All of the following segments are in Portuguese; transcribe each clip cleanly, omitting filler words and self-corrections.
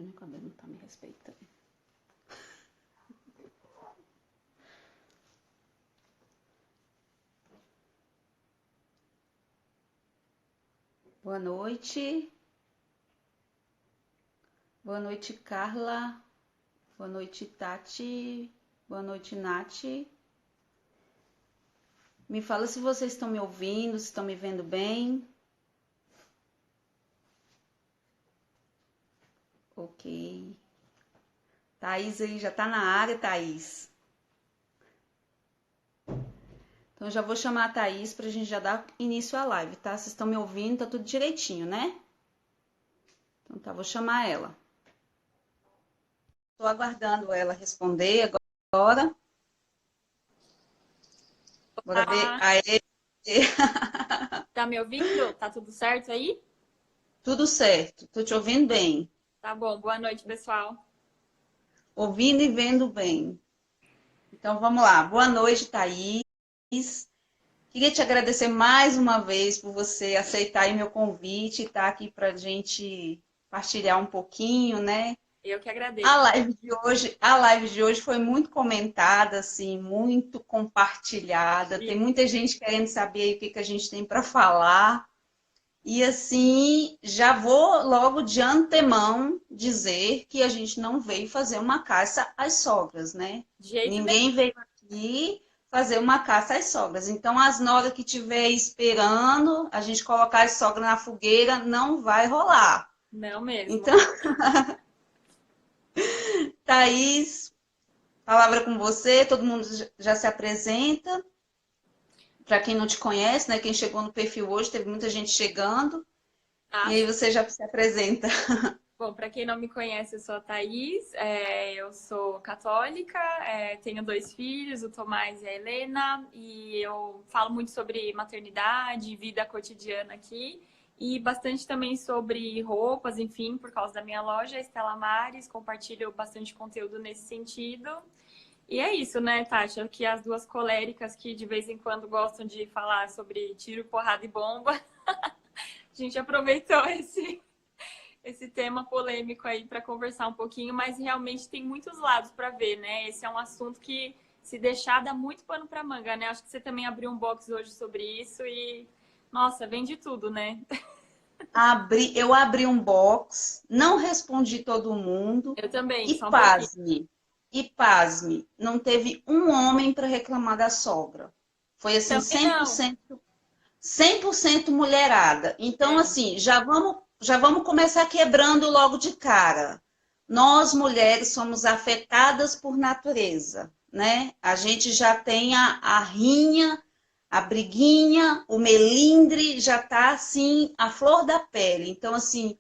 Minha cadeira não tá me respeitando. Boa noite. Boa noite, Carla. Boa noite, Tati. Boa noite, Nath. Me fala se vocês estão me ouvindo, se estão me vendo bem. Ok. Thaís aí já tá na área, Thaís. Então eu já vou chamar a Thaís pra gente já dar início à live, tá? Vocês estão me ouvindo, tá tudo direitinho, né? Então tá, vou chamar ela. Estou aguardando ela responder agora. Bora ver. Olá, Aê. tá me ouvindo? Tá tudo certo aí? Tudo certo, tô te ouvindo bem. Tá bom, boa noite, pessoal. Ouvindo e vendo bem. Então vamos lá. Boa noite, Thaís. Queria te agradecer mais uma vez por você aceitar aí meu convite e estar aqui para a gente partilhar um pouquinho, né? Eu que A agradeço. live de hoje, a live de hoje foi muito comentada, assim, muito compartilhada. Tem E muita gente querendo saber aí o que que a gente tem para falar. E assim, já vou logo de antemão dizer que a gente não veio fazer uma caça às sogras, né? de jeito nenhum. Ninguém veio aqui fazer uma caça às sogras. Então, as noras que estiver esperando a gente colocar as sogras na fogueira, não vai rolar. Não mesmo. Então, Thaís, palavra com você, todo mundo já se apresenta. Para quem não te conhece, né? Quem chegou no perfil hoje, teve muita gente chegando. E Ah, aí você já se apresenta. bom, para quem não me conhece, eu sou a Thaís, eu sou católica, tenho dois filhos, o Tomás e a Helena, e eu falo muito sobre maternidade, vida cotidiana aqui, e bastante também sobre roupas, enfim, por causa da minha loja, Estela Maris, compartilho bastante conteúdo nesse sentido. E é isso, né, Tati? Aqui as duas coléricas que de vez em quando gostam de falar sobre tiro, porrada e bomba. A gente aproveitou esse tema polêmico aí para conversar um pouquinho, mas realmente tem muitos lados para ver, né? Esse é um assunto que, se deixar, dá muito pano para manga, né? Acho que você também abriu um box hoje sobre isso e, nossa, vem de tudo, né? Eu abri um box, não respondi todo mundo Eu também, e só um pouquinho. pasme, não teve um homem para reclamar da sogra. Foi assim, Também cem por não. cento, 100% mulherada. Então, É, assim, já vamos começar quebrando logo de cara. Nós, mulheres, somos afetadas por natureza, né? A gente já tem a rinha, a briguinha, o melindre, já tá, assim, a flor da pele. Então, assim,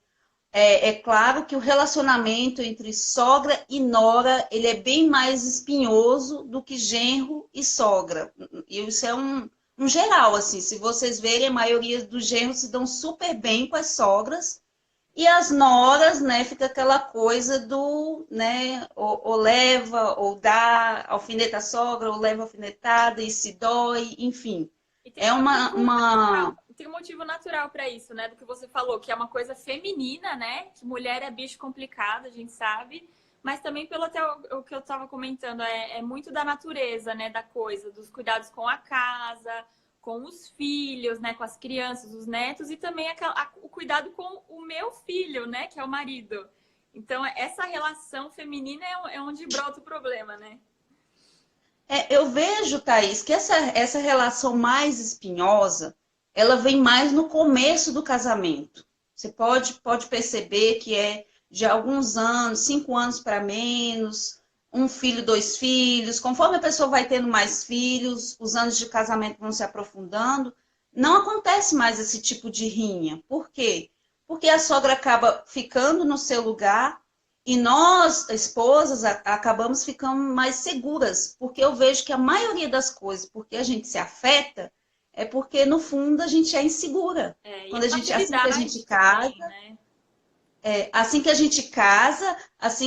é claro que o relacionamento entre sogra e nora, ele é bem mais espinhoso do que genro e sogra. E isso é um geral, assim. Se vocês verem, a maioria dos genros se dão super bem com as sogras. E as noras, né, fica aquela coisa do, né, ou leva, ou dá alfineta à sogra, ou leva alfinetada e se dói, enfim. e tem É um motivo natural, uma tem um motivo natural para isso, né? Do que você falou, que é uma coisa feminina, né? Que mulher é bicho complicado, a gente sabe. Mas também pelo até o que eu estava comentando, é muito da natureza, né? Da coisa, dos cuidados com a casa, com os filhos, né? Com as crianças, os netos, e também o cuidado com o meu filho, né? Que é o marido. Então, essa relação feminina é onde brota o problema, né? Eu vejo, Thaís, que essa relação mais espinhosa, ela vem mais no começo do casamento. Você pode perceber que é de alguns anos, 5 anos para menos, um filho, dois filhos. Conforme a pessoa vai tendo mais filhos, os anos de casamento vão se aprofundando. Não acontece mais esse tipo de rinha. Por quê? Porque a sogra acaba ficando no seu lugar e nós, esposas, acabamos ficando mais seguras, porque eu vejo que a maioria das coisas, porque a gente se afeta, é porque no fundo a gente é insegura. E a Assim que a gente maturidade casa, também, né? assim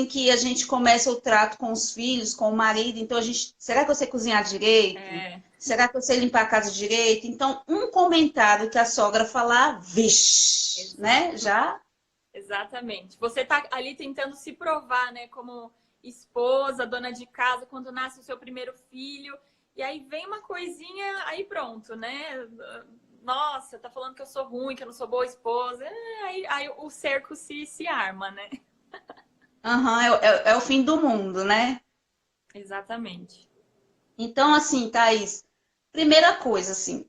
que a gente começa o trato com os filhos, com o marido, então a gente, será que eu sei cozinhar direito? É, Será que eu sei limpar a casa direito? Então, um comentário que a sogra falar, vixe, né? exato. Já Exatamente. Você tá ali tentando se provar, né, como esposa, dona de casa, quando nasce o seu primeiro filho, e aí vem uma coisinha, aí pronto, né? Nossa, tá falando que eu sou ruim, que eu não sou boa esposa. Aí o cerco se arma, né? Aham, é o fim do mundo, né? Exatamente. Então, assim, Thaís, primeira coisa, assim,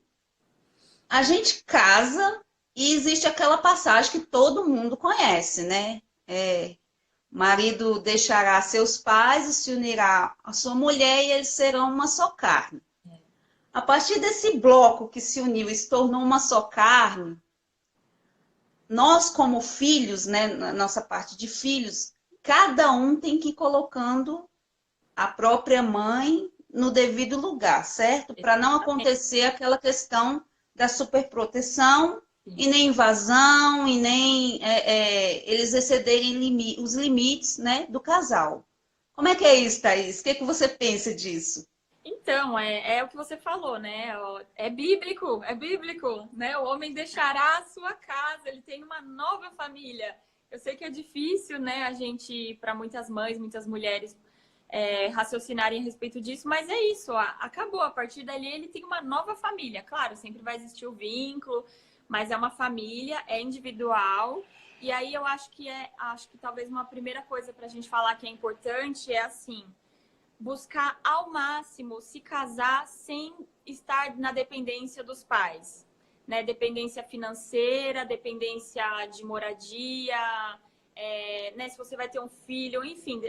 a gente casa e existe aquela passagem que todo mundo conhece, né? Marido deixará seus pais e se unirá à sua mulher e eles serão uma só carne. A partir desse bloco que se uniu e se tornou uma só carne, nós como filhos, né, na nossa parte de filhos, cada um tem que ir colocando a própria mãe no devido lugar, certo? Para não acontecer aquela questão da superproteção e nem invasão e nem eles excederem os limites, né, do casal. Como é que é isso, Thaís? O que, que você pensa disso? Então, é o que você falou, né? É bíblico, né? O homem deixará a sua casa, ele tem uma nova família. Eu sei que é difícil, né, a gente, para muitas mães, muitas mulheres, raciocinarem a respeito disso, mas é isso, acabou. A partir dali ele tem uma nova família. Claro, sempre vai existir o vínculo, mas é uma família, é individual. E aí eu acho que talvez uma primeira coisa para a gente falar que é importante é assim, buscar ao máximo se casar sem estar na dependência dos pais, né? Dependência financeira, dependência de moradia, né? Se você vai ter um filho, enfim,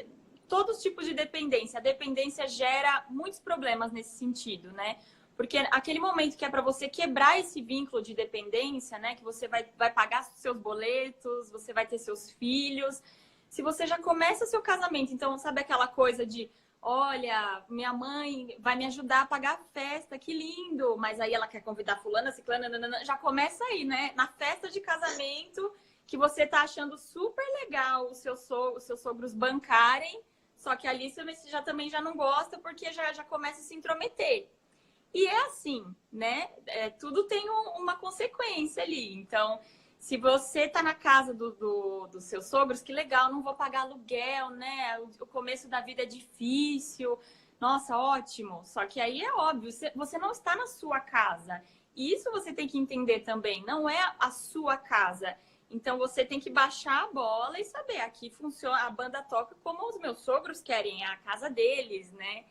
todos os tipos de dependência. A dependência gera muitos problemas nesse sentido, né? Porque aquele momento que é para você quebrar esse vínculo de dependência, né? Que você vai pagar seus boletos, você vai ter seus filhos. Se você já começa seu casamento, então, sabe aquela coisa de olha, minha mãe vai me ajudar a pagar a festa, que lindo! Mas aí ela quer convidar fulana, ciclana, nanana. Já começa aí, né? Na festa de casamento, que você tá achando super legal os seus sogros bancarem, só que ali você também já não gosta, porque já começa a se intrometer. E é assim, né? Tudo tem uma consequência ali. Então, se você tá na casa dos seus sogros, que legal, não vou pagar aluguel, né? O começo da vida é difícil. Nossa, ótimo. Só que aí é óbvio, você não está na sua casa. Isso você tem que entender também, não é a sua casa. Então você tem que baixar a bola e saber, aqui funciona, a banda toca como os meus sogros querem, é a casa deles, né?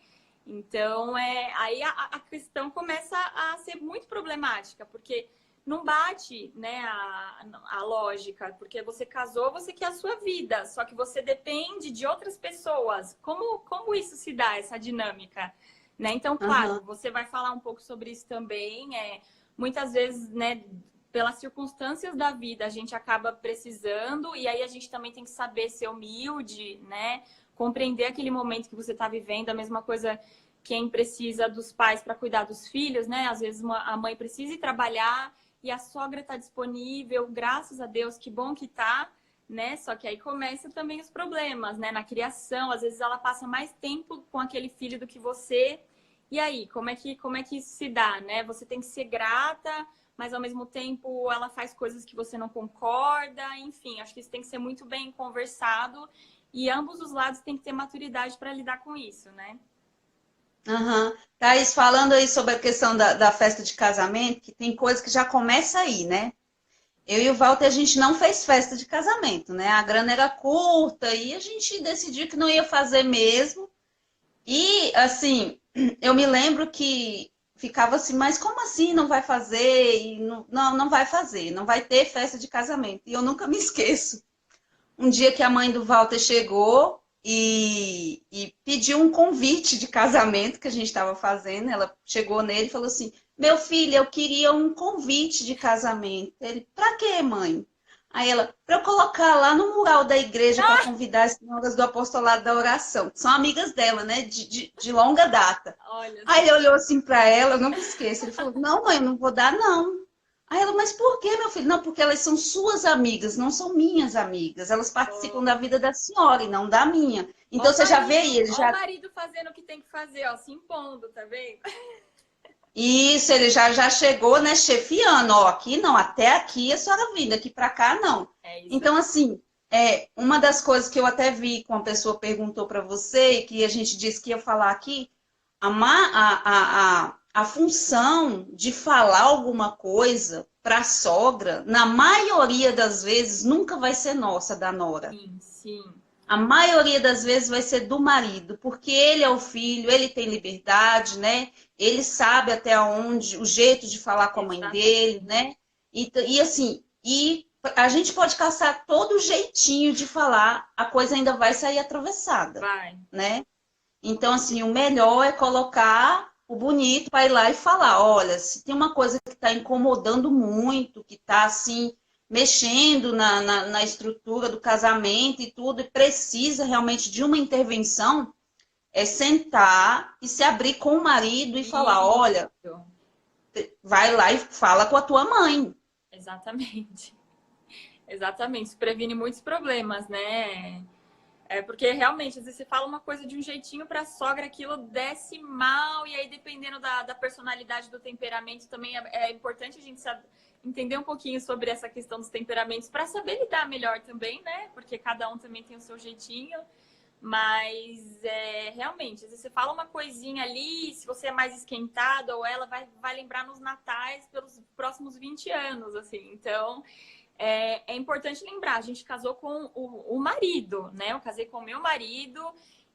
Então, aí a questão começa a ser muito problemática, porque não bate, né, a lógica, porque você casou, você quer a sua vida, só que você depende de outras pessoas. Como isso se dá, essa dinâmica? Né? Então, claro, você vai falar um pouco sobre isso também. Muitas vezes, né, pelas circunstâncias da vida, a gente acaba precisando, e aí a gente também tem que saber ser humilde, né? Compreender aquele momento que você está vivendo, a mesma coisa quem precisa dos pais para cuidar dos filhos, né? Às vezes a mãe precisa ir trabalhar e a sogra está disponível, graças a Deus, que bom que tá, né? Só que aí começa também os problemas, né? Na criação, às vezes ela passa mais tempo com aquele filho do que você. E aí, como é que isso se dá, né? Você tem que ser grata, mas ao mesmo tempo ela faz coisas que você não concorda, enfim, acho que isso tem que ser muito bem conversado. E ambos os lados têm que ter maturidade para lidar com isso, né? Thaís, falando aí sobre a questão da festa de casamento, que tem coisa que já começa aí, né? Eu e o Walter, a gente não fez festa de casamento, né? A grana era curta e a gente decidiu que não ia fazer mesmo. E, assim, eu me lembro que ficava assim, mas como assim não vai fazer? E não vai fazer, não vai ter festa de casamento. E eu nunca me esqueço um dia que a mãe do Walter chegou e pediu um convite de casamento que a gente estava fazendo. Ela chegou nele e falou assim: meu filho, eu queria um convite de casamento. Ele, pra quê, mãe? Aí ela, para eu colocar lá no mural da igreja para convidar as senhoras do apostolado da oração, que são amigas dela, né, de longa data. Olha. Aí ele olhou assim para ela, eu nunca esqueço, ele falou: não, mãe, eu não vou dar, não. Aí ela, mas por que, meu filho? Não, porque elas são suas amigas, não são minhas amigas. Elas participam da vida da senhora e não da minha. Então você já vê aí, ele já. Ó o marido fazendo o que tem que fazer, ó, se impondo, tá vendo? Isso, ele já chegou, né, chefiando, ó, aqui não, até aqui a senhora vindo, aqui para cá não. É isso Então, aí. assim, uma das coisas que eu até vi que uma pessoa perguntou para você, e que a gente disse que ia falar aqui, a função de falar alguma coisa para a sogra, na maioria das vezes, nunca vai ser nossa, da nora. Sim, sim. A maioria das vezes vai ser do marido, porque ele é o filho, ele tem liberdade, né? Ele sabe até onde, o jeito de falar com a mãe dele, Exatamente. né? E assim, e a gente pode caçar todo jeitinho de falar, a coisa ainda vai sair atravessada, Vai. né? Então, assim, o melhor é colocar o bonito para ir lá e falar, olha, se tem uma coisa que está incomodando muito, que está assim, mexendo na estrutura do casamento e tudo, e precisa realmente de uma intervenção, é sentar e se abrir com o marido e falar, olha, Isso. vai lá e fala com a tua mãe. Exatamente. Exatamente. Isso previne muitos problemas, né? É porque realmente, às vezes você fala uma coisa de um jeitinho para a sogra, aquilo desce mal, e aí dependendo da personalidade, do temperamento, também é importante a gente entender um pouquinho sobre essa questão dos temperamentos para saber lidar melhor também, né? Porque cada um também tem o seu jeitinho. Mas realmente, às vezes você fala uma coisinha ali, se você é mais esquentado, ou ela vai lembrar nos natais pelos próximos 20 anos, assim. Então, é importante lembrar, a gente casou com o marido, né? Eu casei com o meu marido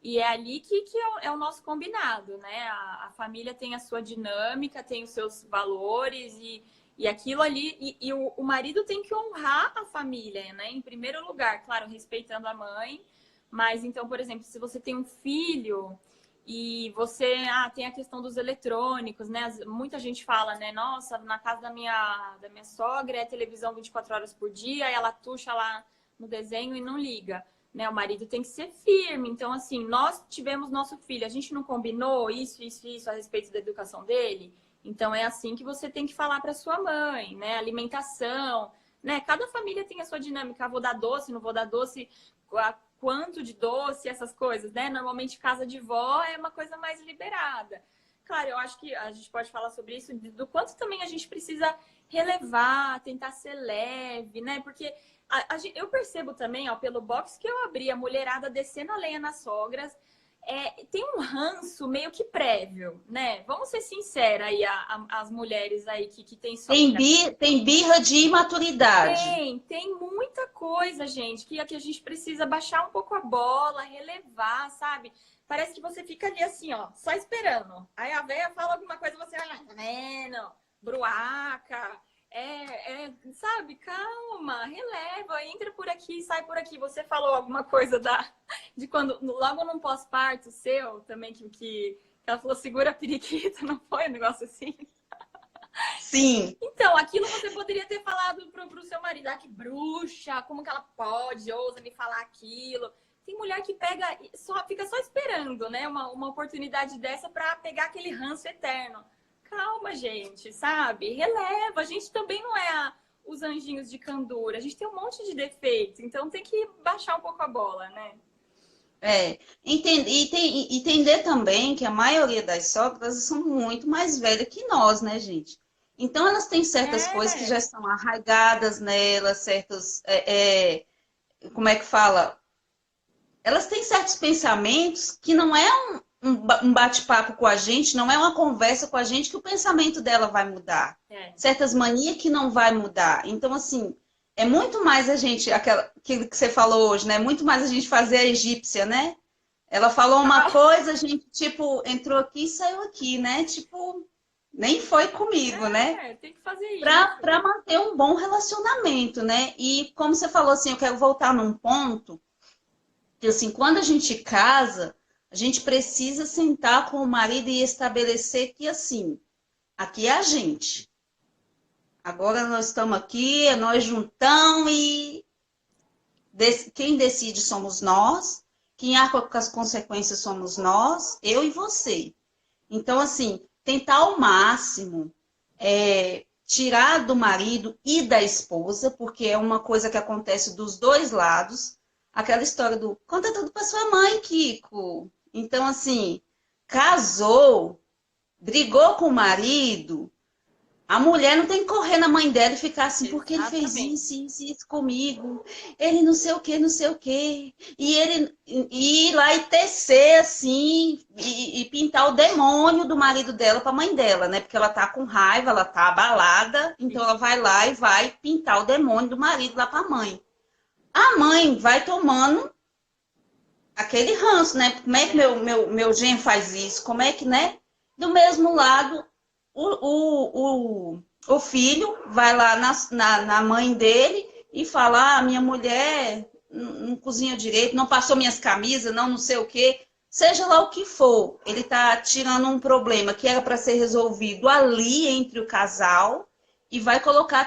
e é ali que é o nosso combinado, né? A família tem a sua dinâmica, tem os seus valores e aquilo ali. E o marido tem que honrar a família, né? Em primeiro lugar, claro, respeitando a mãe. Mas então, por exemplo, se você tem um filho e você tem a questão dos eletrônicos, né? Muita gente fala, né? Nossa, na casa da minha sogra é televisão 24 horas por dia, e ela tuxa lá no desenho e não liga. Né, o marido tem que ser firme. Então, assim, nós tivemos nosso filho, a gente não combinou isso a respeito da educação dele. Então, é assim que você tem que falar para sua mãe, né? Alimentação, né? Cada família tem a sua dinâmica. Vou dar doce, não vou dar doce, quanto de doce, essas coisas, né? Normalmente casa de vó é uma coisa mais liberada. Claro, eu acho que a gente pode falar sobre isso, do quanto também a gente precisa relevar, tentar ser leve, né? Porque eu percebo também, ó, pelo box que eu abri, a mulherada descendo a lenha nas sogras, tem um ranço meio que prévio, né? Vamos ser sinceras aí, as mulheres aí que têm sogra. Tem birra de imaturidade. Tem muita coisa, gente, que a gente precisa baixar um pouco a bola, relevar, sabe? Parece que você fica ali assim, ó, só esperando. Aí a véia fala alguma coisa, você vai lá, tá vendo? Bruaca. Sabe? Calma, releva, entra por aqui, sai por aqui. Você falou alguma coisa de quando, logo num pós-parto seu também, que ela falou segura a periquita, não foi um negócio assim? Sim. Então, aquilo você poderia ter falado pro seu marido. Ah, que bruxa, como que ela pode, ousa me falar aquilo? Tem mulher que pega, fica só esperando, né? Uma oportunidade dessa para pegar aquele ranço eterno. Calma, gente, sabe? Releva. A gente também não é os anjinhos de candura. A gente tem um monte de defeitos. Então tem que baixar um pouco a bola, né? Entender também que a maioria das sogras são muito mais velhas que nós, né, gente? Então, elas têm certas coisas que já É, estão arraigadas nelas, como é que fala? Elas têm certos pensamentos que não é um bate-papo com a gente, não é uma conversa com a gente que o pensamento dela vai mudar. é. Certas manias que não vai mudar. Então, assim, é muito mais a gente, aquilo que você falou hoje, né? Muito mais a gente fazer a egípcia, né? Ela falou uma coisa, a gente, tipo, entrou aqui e saiu aqui, né? Tipo, nem foi comigo, né? Tem que fazer isso. Para manter um bom relacionamento, né? E como você falou assim, eu quero voltar num ponto que, assim, quando a gente casa, a gente precisa sentar com o marido e estabelecer que, assim, aqui é a gente. Agora nós estamos aqui, é nós juntão e quem decide somos nós, quem arca com as consequências somos nós, eu e você. Então, assim, tentar ao máximo tirar do marido e da esposa, porque é uma coisa que acontece dos dois lados, aquela história do conta tudo para sua mãe, Kiko. Então, assim, casou, brigou com o marido, a mulher não tem que correr na mãe dela e ficar assim, porque ele fez Exatamente. isso comigo, ele não sei o que, não sei o que. E ele e ir lá e tecer assim, e pintar o demônio do marido dela para a mãe dela, né? Porque ela tá com raiva, ela tá abalada, então ela vai lá e vai pintar o demônio do marido lá para a mãe. A mãe vai tomando aquele ranço, né? Como é que meu genro faz isso? Como é que, né? Do mesmo lado, o filho vai lá na mãe dele e fala: ah, minha mulher não cozinha direito, não passou minhas camisas, não sei o quê. Seja lá o que for, ele está tirando um problema que era para ser resolvido ali entre o casal e vai colocar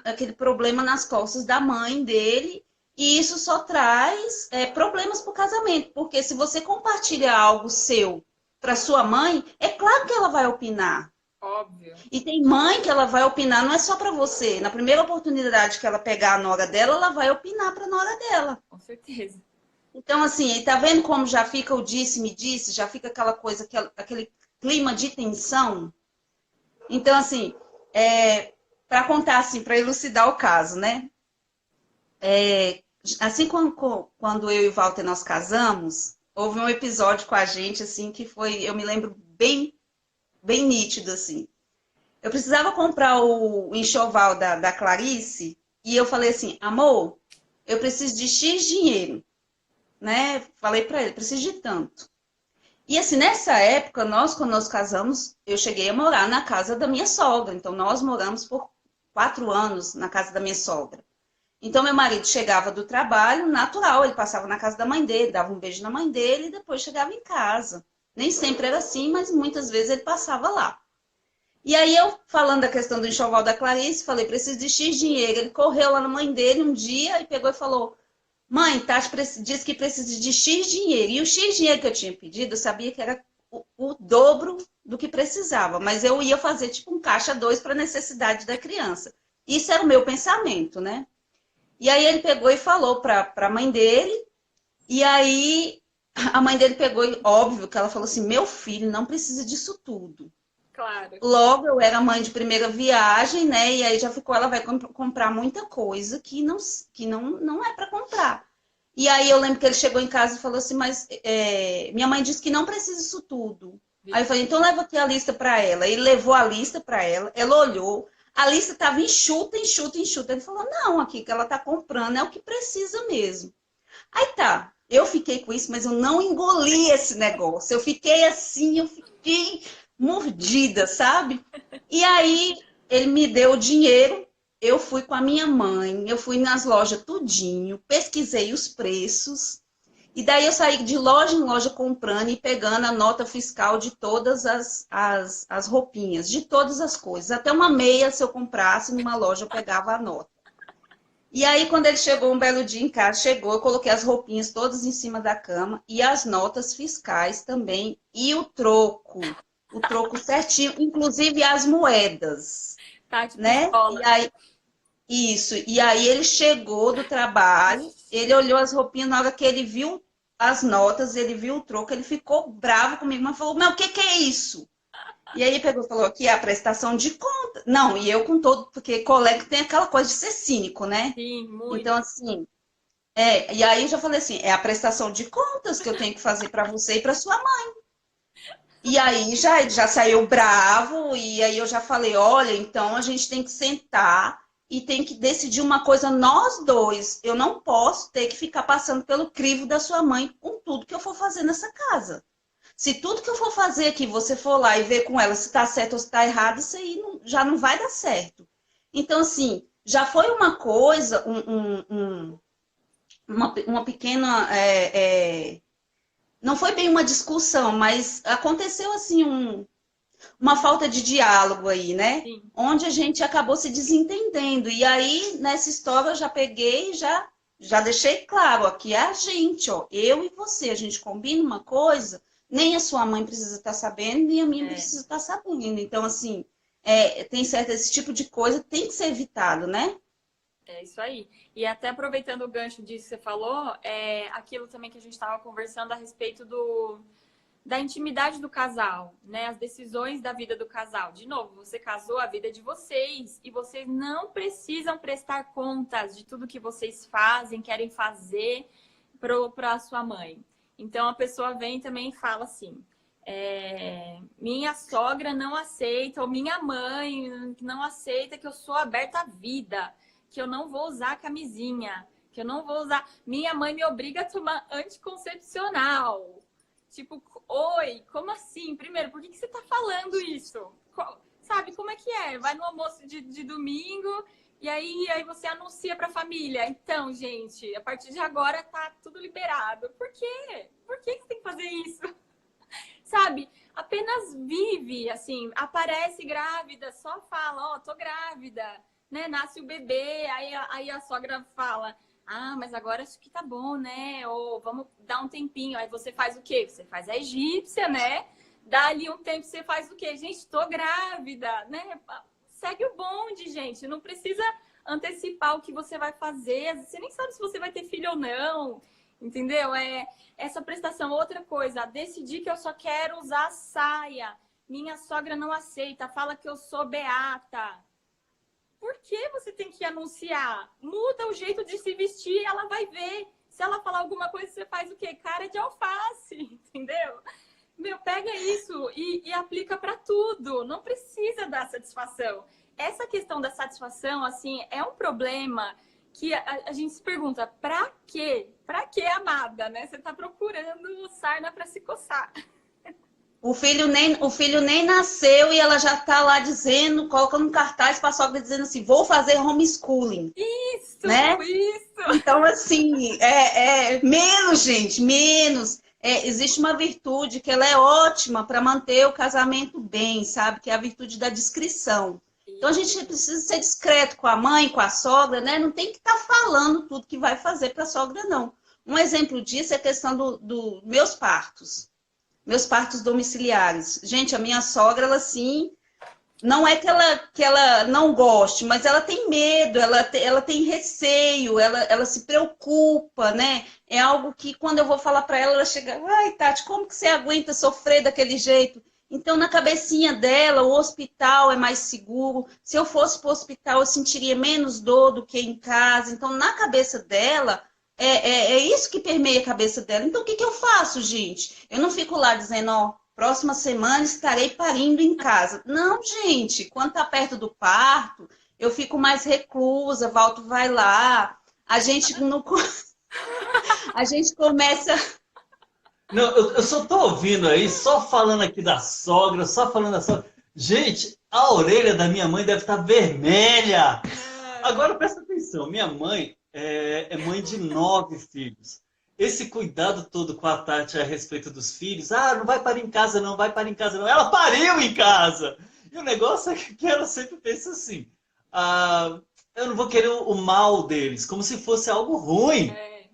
aquele problema nas costas da mãe dele. E isso só traz problemas para o casamento, porque se você compartilha algo seu para sua mãe, é claro que ela vai opinar. Óbvio. E tem mãe que ela vai opinar, não é só para você. Na primeira oportunidade que ela pegar a nora dela, ela vai opinar para a nora dela. Com certeza. Então, assim, tá vendo como já fica o disse-me disse, já fica aquela coisa, aquele clima de tensão? Então, assim, para contar, assim, para elucidar o caso, né? Assim quando eu e o Walter nós casamos, houve um episódio com a gente, assim, que foi, eu me lembro bem nítido, assim. Eu precisava comprar o enxoval da Clarice e eu falei assim, amor, eu preciso de X dinheiro, né? Falei para ele, preciso de tanto. E assim, nessa época, quando nós casamos, eu cheguei a morar na casa da minha sogra. Então, nós moramos por 4 anos na casa da minha sogra. Então, meu marido chegava do trabalho, natural, ele passava na casa da mãe dele, dava um beijo na mãe dele e depois chegava em casa. Nem sempre era assim, mas muitas vezes ele passava lá. E aí eu, falando da questão do enxoval da Clarice, falei, preciso de X dinheiro. Ele correu lá na mãe dele um dia e pegou e falou, mãe, Tati disse que precisa de X dinheiro. E o X dinheiro que eu tinha pedido, eu sabia que era o dobro do que precisava, mas eu ia fazer tipo um caixa dois para a necessidade da criança. Isso era o meu pensamento, né? E aí ele pegou e falou para a mãe dele, e aí a mãe dele pegou e, óbvio, que ela falou assim, meu filho não precisa disso tudo. Claro. Logo, eu era mãe de primeira viagem, né? E aí já ficou, ela vai comprar muita coisa que não é para comprar. E aí eu lembro que ele chegou em casa e falou assim, mas minha mãe disse que não precisa disso tudo. Aí eu falei, então leva aqui a lista para ela. Ele levou a lista para ela, ela olhou, a lista estava enxuta, enxuta, enxuta. Ele falou, não, aqui que ela está comprando é o que precisa mesmo. Aí tá, eu fiquei com isso, mas eu não engoli esse negócio. Eu fiquei assim, eu fiquei mordida, sabe? E aí ele me deu o dinheiro, eu fui com a minha mãe, eu fui nas lojas tudinho, pesquisei os preços, e daí eu saí de loja em loja comprando e pegando a nota fiscal de todas as roupinhas, de todas as coisas. Até uma meia, se eu comprasse numa loja, eu pegava a nota. E aí, quando ele chegou um belo dia em casa, chegou, eu coloquei as roupinhas todas em cima da cama e as notas fiscais também, e o troco certinho, inclusive as moedas, Tati né? pistola. E aí ele chegou do trabalho, ele olhou as roupinhas, na hora que ele viu as notas, ele viu o troco, ele ficou bravo comigo, mas falou, mas o que é isso? E aí pegou e falou aqui a prestação de conta. Não, e eu com todo, porque colega tem aquela coisa de ser cínico, né? Sim, muito. Então, assim, e aí eu já falei assim, é a prestação de contas que eu tenho que fazer para você e para sua mãe. E aí já saiu bravo, e aí eu já falei, olha, então a gente tem que sentar e tem que decidir uma coisa nós dois. Eu não posso ter que ficar passando pelo crivo da sua mãe com tudo que eu for fazer nessa casa. Se tudo que eu for fazer aqui, você for lá e ver com ela se está certo ou se está errado, isso aí já não vai dar certo. Então, assim, já foi uma coisa, uma pequena. Não foi bem uma discussão, mas aconteceu assim uma falta de diálogo aí, né? Sim. Onde a gente acabou se desentendendo. E aí, nessa história, eu já peguei e já deixei claro, aqui é a gente, ó, eu e você, a gente combina uma coisa, nem a sua mãe precisa estar sabendo, nem a minha precisa estar sabendo. Então, assim, tem certo, esse tipo de coisa tem que ser evitado, né? É isso aí. E até aproveitando o gancho disso que você falou, aquilo também que a gente estava conversando a respeito da intimidade do casal, né? As decisões da vida do casal. De novo, você casou, a vida é de vocês e vocês não precisam prestar contas de tudo que vocês fazem, querem fazer para a sua mãe. Então a pessoa vem também e fala assim: minha sogra não aceita, ou minha mãe não aceita que eu sou aberta à vida, que eu não vou usar camisinha, que eu não vou usar. Minha mãe me obriga a tomar anticoncepcional. Tipo, oi, como assim? Primeiro, por que você tá falando isso? Sabe, como é que é? Vai no almoço de domingo e aí você anuncia pra família. Então, gente, a partir de agora tá tudo liberado. Por quê? Por que você tem que fazer isso? Sabe? Apenas vive, assim, aparece grávida, só fala, ó, tô grávida, né? Nasce o bebê, aí a sogra fala... Ah, mas agora acho que tá bom, né? Ou vamos dar um tempinho. Aí você faz o quê? Você faz a egípcia, né? Dá ali um tempo, você faz o quê? Gente, tô grávida, né? Segue o bonde, gente. Não precisa antecipar o que você vai fazer. Você nem sabe se você vai ter filho ou não. Entendeu? Essa prestação. Outra coisa, decidir que eu só quero usar saia. Minha sogra não aceita, fala que eu sou beata. Por que você tem que anunciar? Muda o jeito de se vestir, ela vai ver. Se ela falar alguma coisa, você faz o quê? Cara de alface, entendeu? Meu, pega isso e aplica para tudo. Não precisa dar satisfação. Essa questão da satisfação, assim, é um problema que a gente se pergunta, pra quê? Pra quê, amada, né? Você tá procurando sarna para se coçar. O filho nem nasceu e ela já está lá dizendo, colocando um cartaz para a sogra dizendo assim, vou fazer homeschooling. Isso, né? isso. Então, assim, menos, gente, menos. Existe uma virtude que ela é ótima para manter o casamento bem, sabe? Que é a virtude da discrição. Então, a gente precisa ser discreto com a mãe, com a sogra, né? Não tem que estar falando tudo que vai fazer para a sogra, não. Um exemplo disso é a questão dos meus partos domiciliares. Gente, a minha sogra, ela assim, não é que ela não goste, mas ela tem medo, ela tem receio, ela se preocupa, né? É algo que quando eu vou falar para ela, ela chega, ai, Tati, como que você aguenta sofrer daquele jeito? Então, na cabecinha dela, o hospital é mais seguro. Se eu fosse para o hospital, eu sentiria menos dor do que em casa. Então, na cabeça dela, é isso que permeia a cabeça dela. Então, o que eu faço, gente? Eu não fico lá dizendo, ó, próxima semana estarei parindo em casa. Não, gente, quando tá perto do parto, eu fico mais reclusa, Valto vai lá. A gente não... A gente começa... Não, eu só tô ouvindo aí, só falando aqui da sogra, só falando da sogra. Gente, a orelha da minha mãe deve estar vermelha. Agora presta atenção, minha mãe é mãe de 9 filhos. Esse cuidado todo com a Tati a respeito dos filhos, não vai parir em casa não, vai parir em casa não. Ela pariu em casa! E o negócio é que ela sempre pensa assim, eu não vou querer o mal deles, como se fosse algo ruim.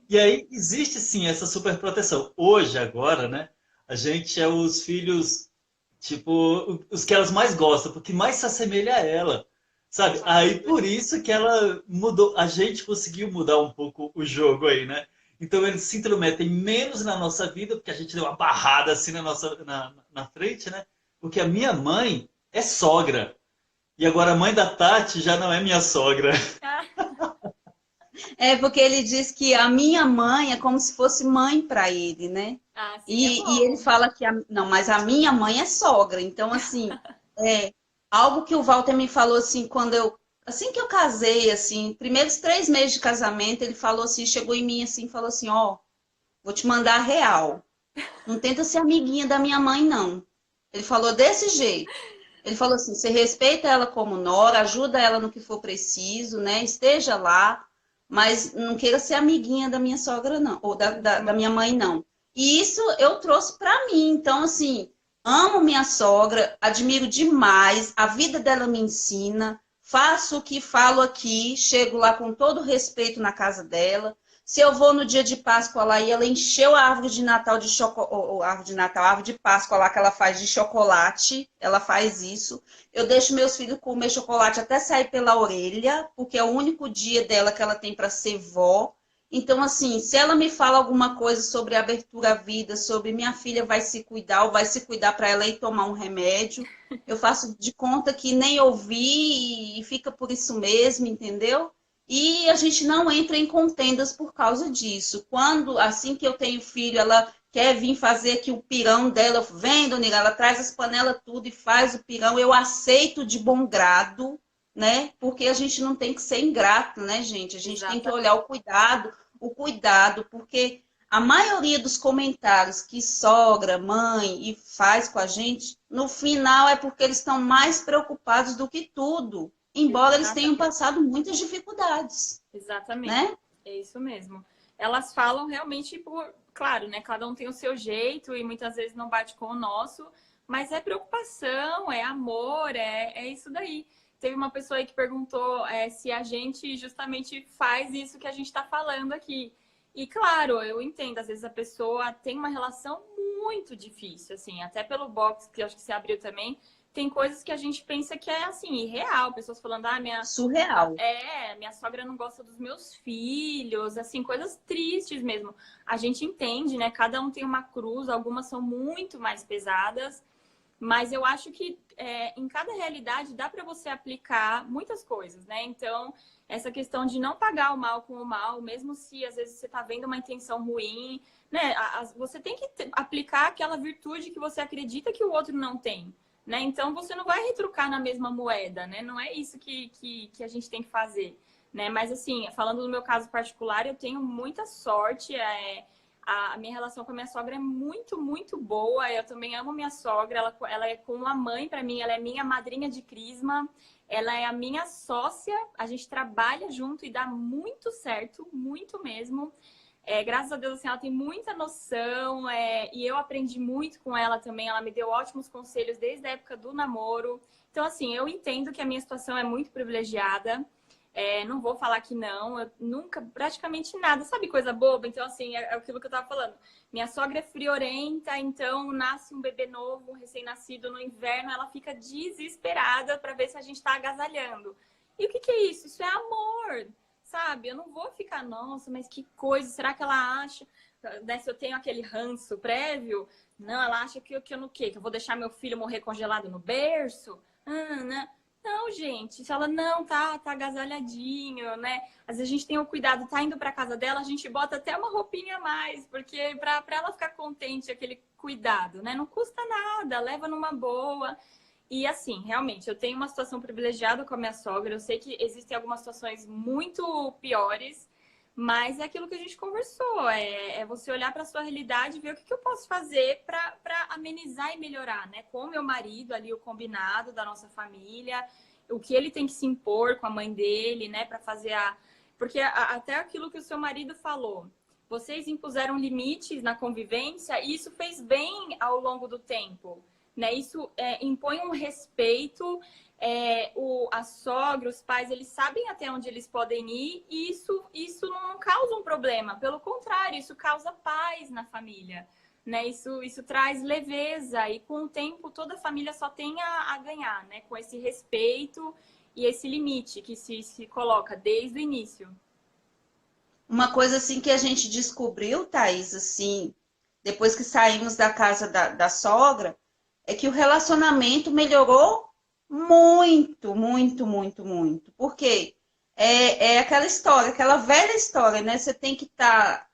E aí existe sim essa superproteção. Hoje, agora, né, a gente é os filhos, tipo, os que elas mais gostam, porque mais se assemelha a ela. Sabe? Aí por isso que ela mudou, a gente conseguiu mudar um pouco o jogo aí, né? Então eles se intrometem menos na nossa vida, porque a gente deu uma barrada assim na frente, né? Porque a minha mãe é sogra. E agora a mãe da Tati já não é minha sogra. Porque ele diz que a minha mãe é como se fosse mãe para ele, né? E ele fala que... Não, mas a minha mãe é sogra. Então, assim, algo que o Walter me falou, assim, assim que eu casei, assim, primeiros 3 meses de casamento, ele falou assim, chegou em mim assim, falou assim, ó, vou te mandar a real. Não tenta ser amiguinha da minha mãe, não. Ele falou desse jeito. Ele falou assim, você respeita ela como nora, ajuda ela no que for preciso, né? Esteja lá, mas não queira ser amiguinha da minha sogra, não, ou da minha mãe, não. E isso eu trouxe para mim. Então, assim, amo minha sogra, admiro demais, a vida dela me ensina, faço o que falo aqui, chego lá com todo respeito na casa dela. Se eu vou no dia de Páscoa lá e ela encheu a árvore de Natal a árvore de Páscoa lá que ela faz de chocolate, ela faz isso. Eu deixo meus filhos comer chocolate até sair pela orelha, porque é o único dia dela que ela tem para ser vó. Então, assim, se ela me fala alguma coisa sobre abertura à vida, sobre minha filha vai se cuidar, ou vai se cuidar para ela ir tomar um remédio, eu faço de conta que nem ouvi e fica por isso mesmo, entendeu? E a gente não entra em contendas por causa disso. Quando, assim que eu tenho filho, ela quer vir fazer aqui o pirão dela, vem, dona Ira, ela traz as panelas tudo e faz o pirão, eu aceito de bom grado, né? Porque a gente não tem que ser ingrato, né, gente? A gente tem que olhar o cuidado, porque a maioria dos comentários que sogra, mãe e faz com a gente, no final é porque eles estão mais preocupados do que tudo, embora eles tenham passado muitas dificuldades. Exatamente. Né? É isso mesmo. Elas falam realmente por, claro, né? Cada um tem o seu jeito e muitas vezes não bate com o nosso, mas é preocupação, é amor, é isso daí. Teve uma pessoa aí que perguntou se a gente justamente faz isso que a gente está falando aqui. E claro, eu entendo, às vezes a pessoa tem uma relação muito difícil, assim, até pelo box que eu acho que você abriu também, tem coisas que a gente pensa que é assim, irreal, pessoas falando, minha... Surreal. Minha sogra não gosta dos meus filhos, assim, coisas tristes mesmo. A gente entende, né? Cada um tem uma cruz, algumas são muito mais pesadas. Mas eu acho que em cada realidade dá para você aplicar muitas coisas, né? Então, essa questão de não pagar o mal com o mal, mesmo se às vezes você está vendo uma intenção ruim, né? Você tem que aplicar aquela virtude que você acredita que o outro não tem, né? Então, você não vai retrucar na mesma moeda, né? Não é isso que a gente tem que fazer, né? Mas, assim, falando do meu caso particular, eu tenho muita sorte, a minha relação com a minha sogra é muito, muito boa. Eu também amo minha sogra. Ela é como uma mãe para mim. Ela é minha madrinha de crisma. Ela é a minha sócia. A gente trabalha junto e dá muito certo, muito mesmo. Graças a Deus, assim, ela tem muita noção. E eu aprendi muito com ela também. Ela me deu ótimos conselhos desde a época do namoro. Então, assim, eu entendo que a minha situação é muito privilegiada. Não vou falar que não, eu nunca, praticamente nada, sabe coisa boba? Então, assim, é aquilo que eu tava falando. Minha sogra é friorenta, então nasce um bebê novo, um recém-nascido no inverno, ela fica desesperada para ver se a gente tá agasalhando. E o que é isso? Isso é amor, sabe? Eu não vou ficar, nossa, mas que coisa, será que ela acha, né, se eu tenho aquele ranço prévio? Não, ela acha que eu não quê? Que eu vou deixar meu filho morrer congelado no berço? Né? Não, gente, se ela não tá agasalhadinho, né? Às vezes a gente tem o cuidado, tá indo pra casa dela, a gente bota até uma roupinha a mais, porque pra ela ficar contente, aquele cuidado, né? Não custa nada, leva numa boa. E assim, realmente, eu tenho uma situação privilegiada com a minha sogra, eu sei que existem algumas situações muito piores, mas é aquilo que a gente conversou, é você olhar para a sua realidade e ver o que eu posso fazer para amenizar e melhorar, né? Com o meu marido ali, o combinado da nossa família, o que ele tem que se impor com a mãe dele, né? Para fazer Porque até aquilo que o seu marido falou, vocês impuseram limites na convivência e isso fez bem ao longo do tempo, né? Isso impõe um respeito... a sogra, os pais, eles sabem até onde eles podem ir e isso não causa um problema. Pelo contrário, isso causa paz na família, né? Isso traz leveza e com o tempo toda a família só tem a ganhar, né? Com esse respeito e esse limite que se coloca desde o início. Uma coisa assim que a gente descobriu, Thaís, assim, depois que saímos da casa da sogra, é que o relacionamento melhorou muito, muito, muito, muito. Porque é aquela história, aquela velha história, né? Você tem que estar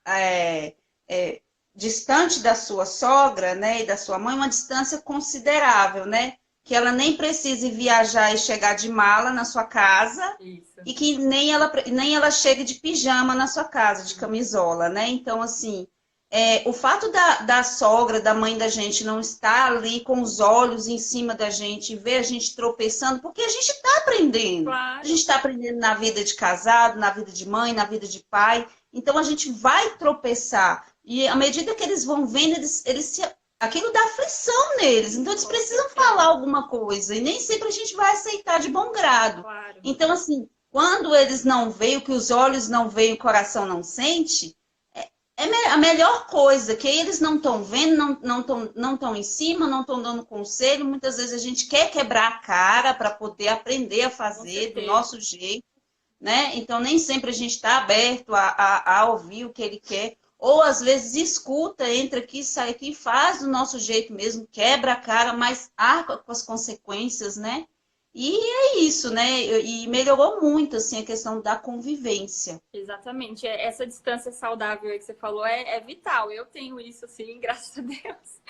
distante da sua sogra, né? E da sua mãe, uma distância considerável, né? Que ela nem precise viajar e chegar de mala na sua casa. Isso. E que nem ela chegue de pijama na sua casa, de camisola, né? Então, assim... o fato da sogra, da mãe da gente não estar ali com os olhos em cima da gente e ver a gente tropeçando, porque a gente está aprendendo. Claro. A gente está aprendendo na vida de casado, na vida de mãe, na vida de pai. Então, a gente vai tropeçar. E à medida que eles vão vendo, aquilo dá aflição neles. Então, eles precisam falar alguma coisa. E nem sempre a gente vai aceitar de bom grado. Claro. Então, assim, quando eles não veem, o que os olhos não veem, o coração não sente... a melhor coisa, que eles não estão vendo, não estão em cima, não estão dando conselho. Muitas vezes a gente quer quebrar a cara para poder aprender a fazer do nosso jeito, né? Então, nem sempre a gente está aberto a ouvir o que ele quer. Ou, às vezes, escuta, entra aqui, sai aqui, faz do nosso jeito mesmo, quebra a cara, mas arca com as consequências, né? E é isso, né? E melhorou muito, assim, a questão da convivência. Exatamente. Essa distância saudável aí que você falou é vital. Eu tenho isso, assim, graças a Deus.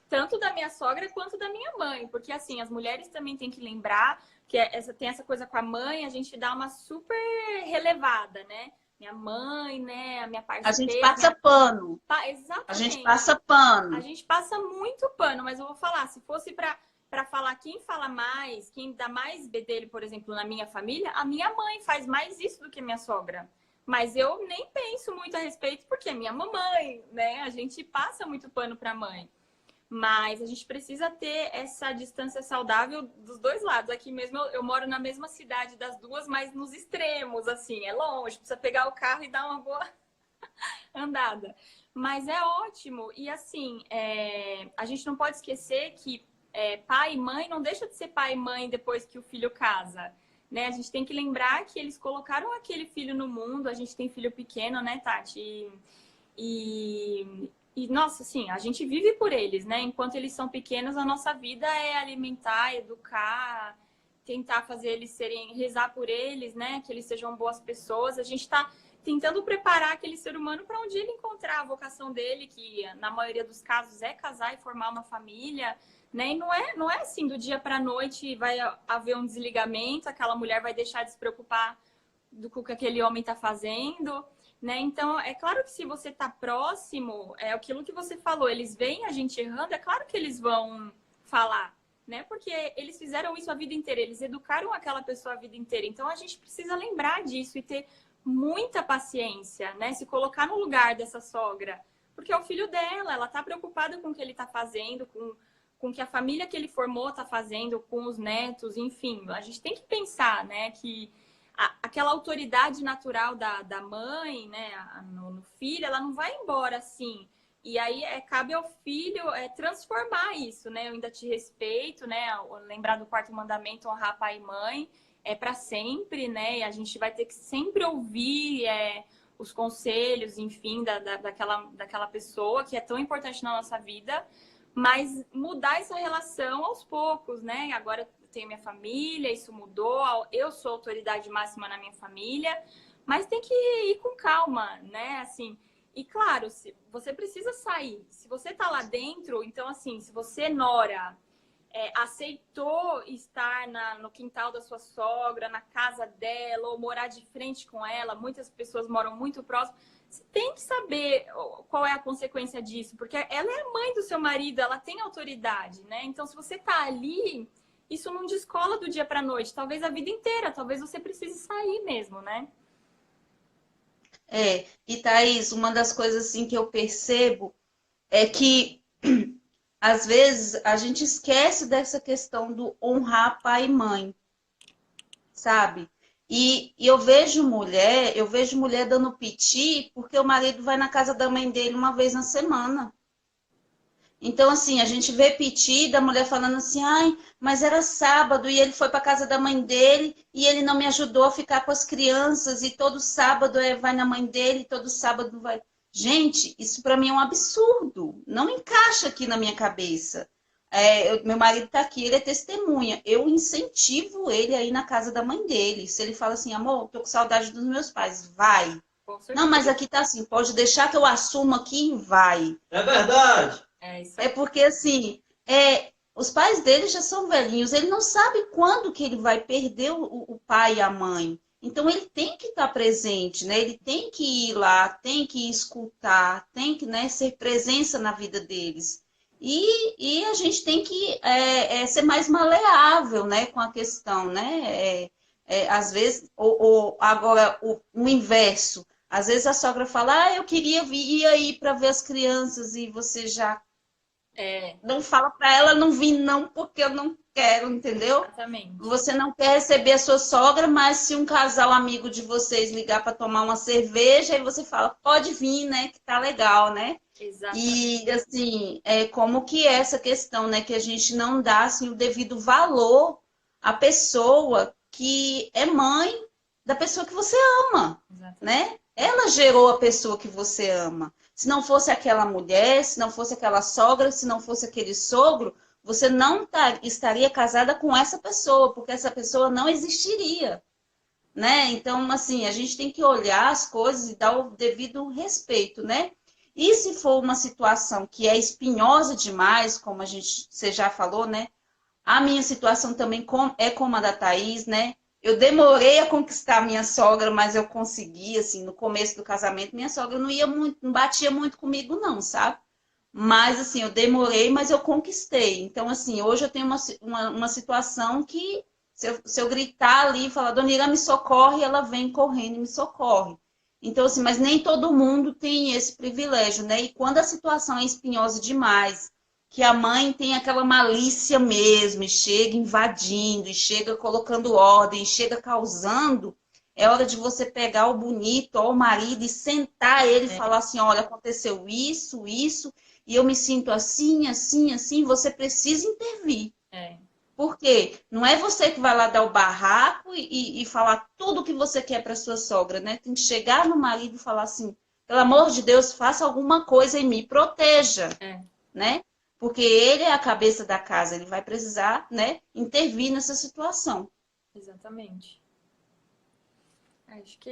Tanto da minha sogra quanto da minha mãe. Porque, assim, as mulheres também têm que lembrar que tem essa coisa com a mãe, a gente dá uma super relevada, né? Minha mãe, né? A minha A gente parceira. passa pano. Exatamente. A gente passa pano. A gente passa muito pano, mas eu vou falar, se fosse para falar quem fala mais, quem dá mais bedelho, por exemplo, na minha família, a minha mãe faz mais isso do que a minha sogra. Mas eu nem penso muito a respeito, porque é minha mamãe, né? A gente passa muito pano para a mãe. Mas a gente precisa ter essa distância saudável dos dois lados. Aqui mesmo eu moro na mesma cidade das duas, mas nos extremos, assim, é longe, precisa pegar o carro e dar uma boa andada. Mas é ótimo. E assim, a gente não pode esquecer que pai e mãe não deixa de ser pai e mãe depois que o filho casa. Né? A gente tem que lembrar que eles colocaram aquele filho no mundo. A gente tem filho pequeno, né, Tati? E nossa, assim, a gente vive por eles, né? Enquanto eles são pequenos, a nossa vida é alimentar, educar, tentar fazer eles rezar por eles, né? Que eles sejam boas pessoas. A gente está tentando preparar aquele ser humano para um dia ele encontrar a vocação dele, que na maioria dos casos é casar e formar uma família, né? E não é assim, do dia para a noite vai haver um desligamento, aquela mulher vai deixar de se preocupar do que aquele homem está fazendo, né? Então, é claro que se você está próximo, é aquilo que você falou, eles veem a gente errando, é claro que eles vão falar, né? Porque eles fizeram isso a vida inteira, eles educaram aquela pessoa a vida inteira. Então, a gente precisa lembrar disso e ter muita paciência, né? Se colocar no lugar dessa sogra, porque é o filho dela, ela tá preocupada com o que ele tá fazendo, com o que a família que ele formou tá fazendo, com os netos, enfim. A gente tem que pensar, né, que aquela autoridade natural da mãe, né, no filho, ela não vai embora assim. E aí cabe ao filho transformar isso, né? Eu ainda te respeito, né? Lembrar do quarto mandamento, honrar pai e mãe, para sempre, né? E a gente vai ter que sempre ouvir os conselhos, enfim, daquela pessoa que é tão importante na nossa vida, mas mudar essa relação aos poucos, né? Agora eu tenho minha família, isso mudou, eu sou autoridade máxima na minha família, mas tem que ir com calma, né? Assim, e claro, você precisa sair. Se você tá lá dentro, então assim, se você, nora, aceitou estar no quintal da sua sogra, na casa dela, ou morar de frente com ela, muitas pessoas moram muito próximo, você tem que saber qual é a consequência disso, porque ela é a mãe do seu marido, ela tem autoridade, né? Então, se você tá ali, isso não descola do dia para a noite, talvez a vida inteira, talvez você precise sair mesmo, né? E Thaís, uma das coisas assim que eu percebo é que às vezes a gente esquece dessa questão do honrar pai e mãe, sabe? E eu vejo mulher dando piti porque o marido vai na casa da mãe dele uma vez na semana. Então, assim, a gente vê piti da mulher falando assim, ai, mas era sábado e ele foi para casa da mãe dele e ele não me ajudou a ficar com as crianças e todo sábado vai na mãe dele, todo sábado vai. Gente, isso para mim é um absurdo. Não encaixa aqui na minha cabeça. Meu marido está aqui, ele é testemunha. Eu incentivo ele a ir na casa da mãe dele. Se ele fala assim, amor, tô com saudade dos meus pais, vai. Não, mas aqui tá assim, pode deixar que eu assumo aqui e vai. É verdade. É porque, assim, os pais dele já são velhinhos, ele não sabe quando que ele vai perder o pai e a mãe. Então, ele tem que estar presente, né? Ele tem que ir lá, tem que escutar, tem que, né, ser presença na vida deles. E a gente tem que ser mais maleável, né, com a questão, né? Às vezes, agora, o inverso. Às vezes a sogra fala, eu queria ir aí para ver as crianças e você já não fala para ela não vir não, porque eu não quero, entendeu? Exatamente. Você não quer receber a sua sogra, mas se um casal amigo de vocês ligar para tomar uma cerveja, aí você fala, pode vir, né, que tá legal, né? Exatamente. E assim, como que é essa questão, né, que a gente não dá assim, o devido valor à pessoa que é mãe da pessoa que você ama, Exatamente. né? Ela gerou a pessoa que você ama. Se não fosse aquela mulher, se não fosse aquela sogra, se não fosse aquele sogro, você não estaria casada com essa pessoa, porque essa pessoa não existiria, né? Então, assim, a gente tem que olhar as coisas e dar o devido respeito, né? E se for uma situação que é espinhosa demais, como você já falou, né? A minha situação também é como a da Thaís, né? Eu demorei a conquistar a minha sogra, mas eu consegui, assim, no começo do casamento, minha sogra não ia muito, não batia muito comigo, não, sabe? Mas, assim, eu demorei, mas eu conquistei. Então, assim, hoje eu tenho uma situação que, se eu gritar ali e falar, Dona Ira, me socorre, ela vem correndo e me socorre. Então, assim, mas nem todo mundo tem esse privilégio, né? E quando a situação é espinhosa demais, que a mãe tem aquela malícia mesmo, e chega invadindo, e chega colocando ordem, e chega causando, é hora de você pegar o bonito, ó, o marido, e sentar ele e falar assim, olha, aconteceu isso, isso, e eu me sinto assim, assim, assim, você precisa intervir. É. Por quê? Não é você que vai lá dar o barraco e falar tudo o que você quer para sua sogra, né? Tem que chegar no marido e falar assim, pelo amor de Deus, faça alguma coisa e me proteja, né? Porque ele é a cabeça da casa, ele vai precisar, né, intervir nessa situação. Exatamente. Acho que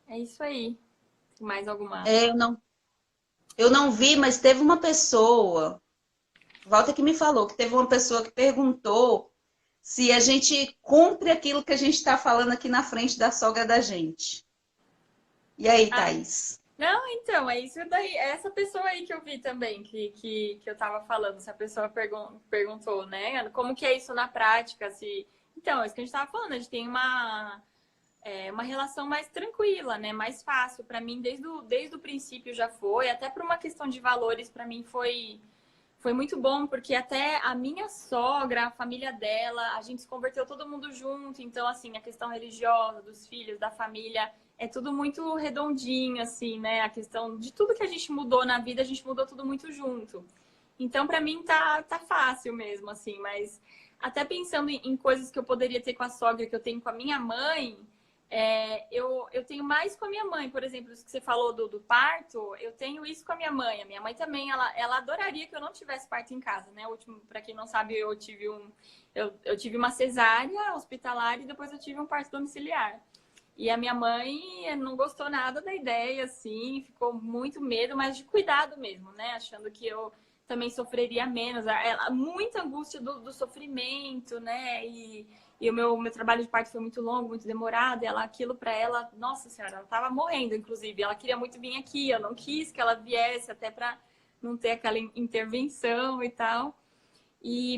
é isso aí. Mais alguma? Eu não vi, mas teve uma pessoa, Walter que me falou, que teve uma pessoa que perguntou se a gente cumpre aquilo que a gente está falando aqui na frente da sogra da gente. E aí, Ah, Thaís? não, então, é isso daí. É essa pessoa aí que eu vi também, que eu tava falando. Se a pessoa perguntou, né? Como que é isso na prática? Então, é isso que a gente tava falando. A gente tem uma relação mais tranquila, né? Mais fácil. Para mim, desde o princípio já foi. Até por uma questão de valores, para mim foi muito bom, porque até a minha sogra, a família dela, a gente se converteu todo mundo junto. Então, assim, a questão religiosa, dos filhos, da família, é tudo muito redondinho, assim, né? A questão de tudo que a gente mudou na vida, a gente mudou tudo muito junto. Então, para mim, tá fácil mesmo, assim. Mas até pensando em coisas que eu poderia ter com a sogra, que eu tenho com a minha mãe, eu tenho mais com a minha mãe, por exemplo, isso que você falou do parto, eu tenho isso com a minha mãe. A minha mãe também, ela adoraria que eu não tivesse parto em casa, né? Para quem não sabe, eu tive uma cesárea hospitalar e depois eu tive um parto domiciliar. E a minha mãe não gostou nada da ideia, assim, ficou muito medo, mas de cuidado mesmo, né? Achando que eu também sofreria menos. Muita angústia do sofrimento, né? E o meu trabalho de parto foi muito longo, muito demorado. E aquilo para ela, nossa senhora, ela estava morrendo, inclusive. Ela queria muito vir aqui, eu não quis que ela viesse, até para não ter aquela intervenção e tal.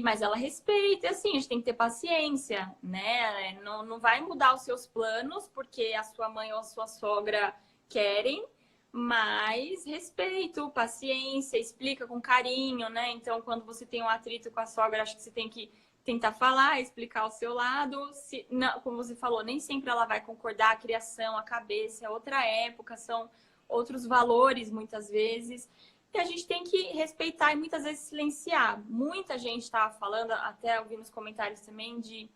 Mas ela respeita, e assim, a gente tem que ter paciência, né? Não vai mudar os seus planos porque a sua mãe ou a sua sogra querem, mas respeito, paciência, explica com carinho, né? Então, quando você tem um atrito com a sogra, acho que você tem que tentar falar, explicar o seu lado. Não, como você falou, nem sempre ela vai concordar, a criação, a cabeça, é outra época, são outros valores, muitas vezes. E a gente tem que respeitar e muitas vezes silenciar. Muita gente estava falando, até ouvi nos comentários também, de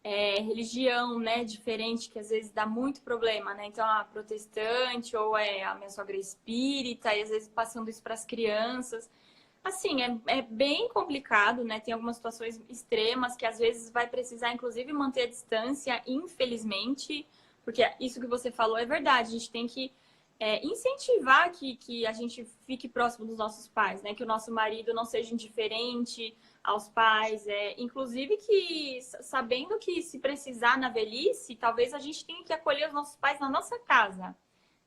religião, né, diferente, que às vezes dá muito problema, né? Então, a protestante ou a minha sogra espírita, e às vezes passando isso para as crianças. Assim, é bem complicado, né? Tem algumas situações extremas que às vezes vai precisar, inclusive, manter a distância, infelizmente, porque isso que você falou é verdade. A gente tem que incentivar que a gente fique próximo dos nossos pais, né? Que o nosso marido não seja indiferente aos pais, inclusive que sabendo que se precisar na velhice, talvez a gente tenha que acolher os nossos pais na nossa casa,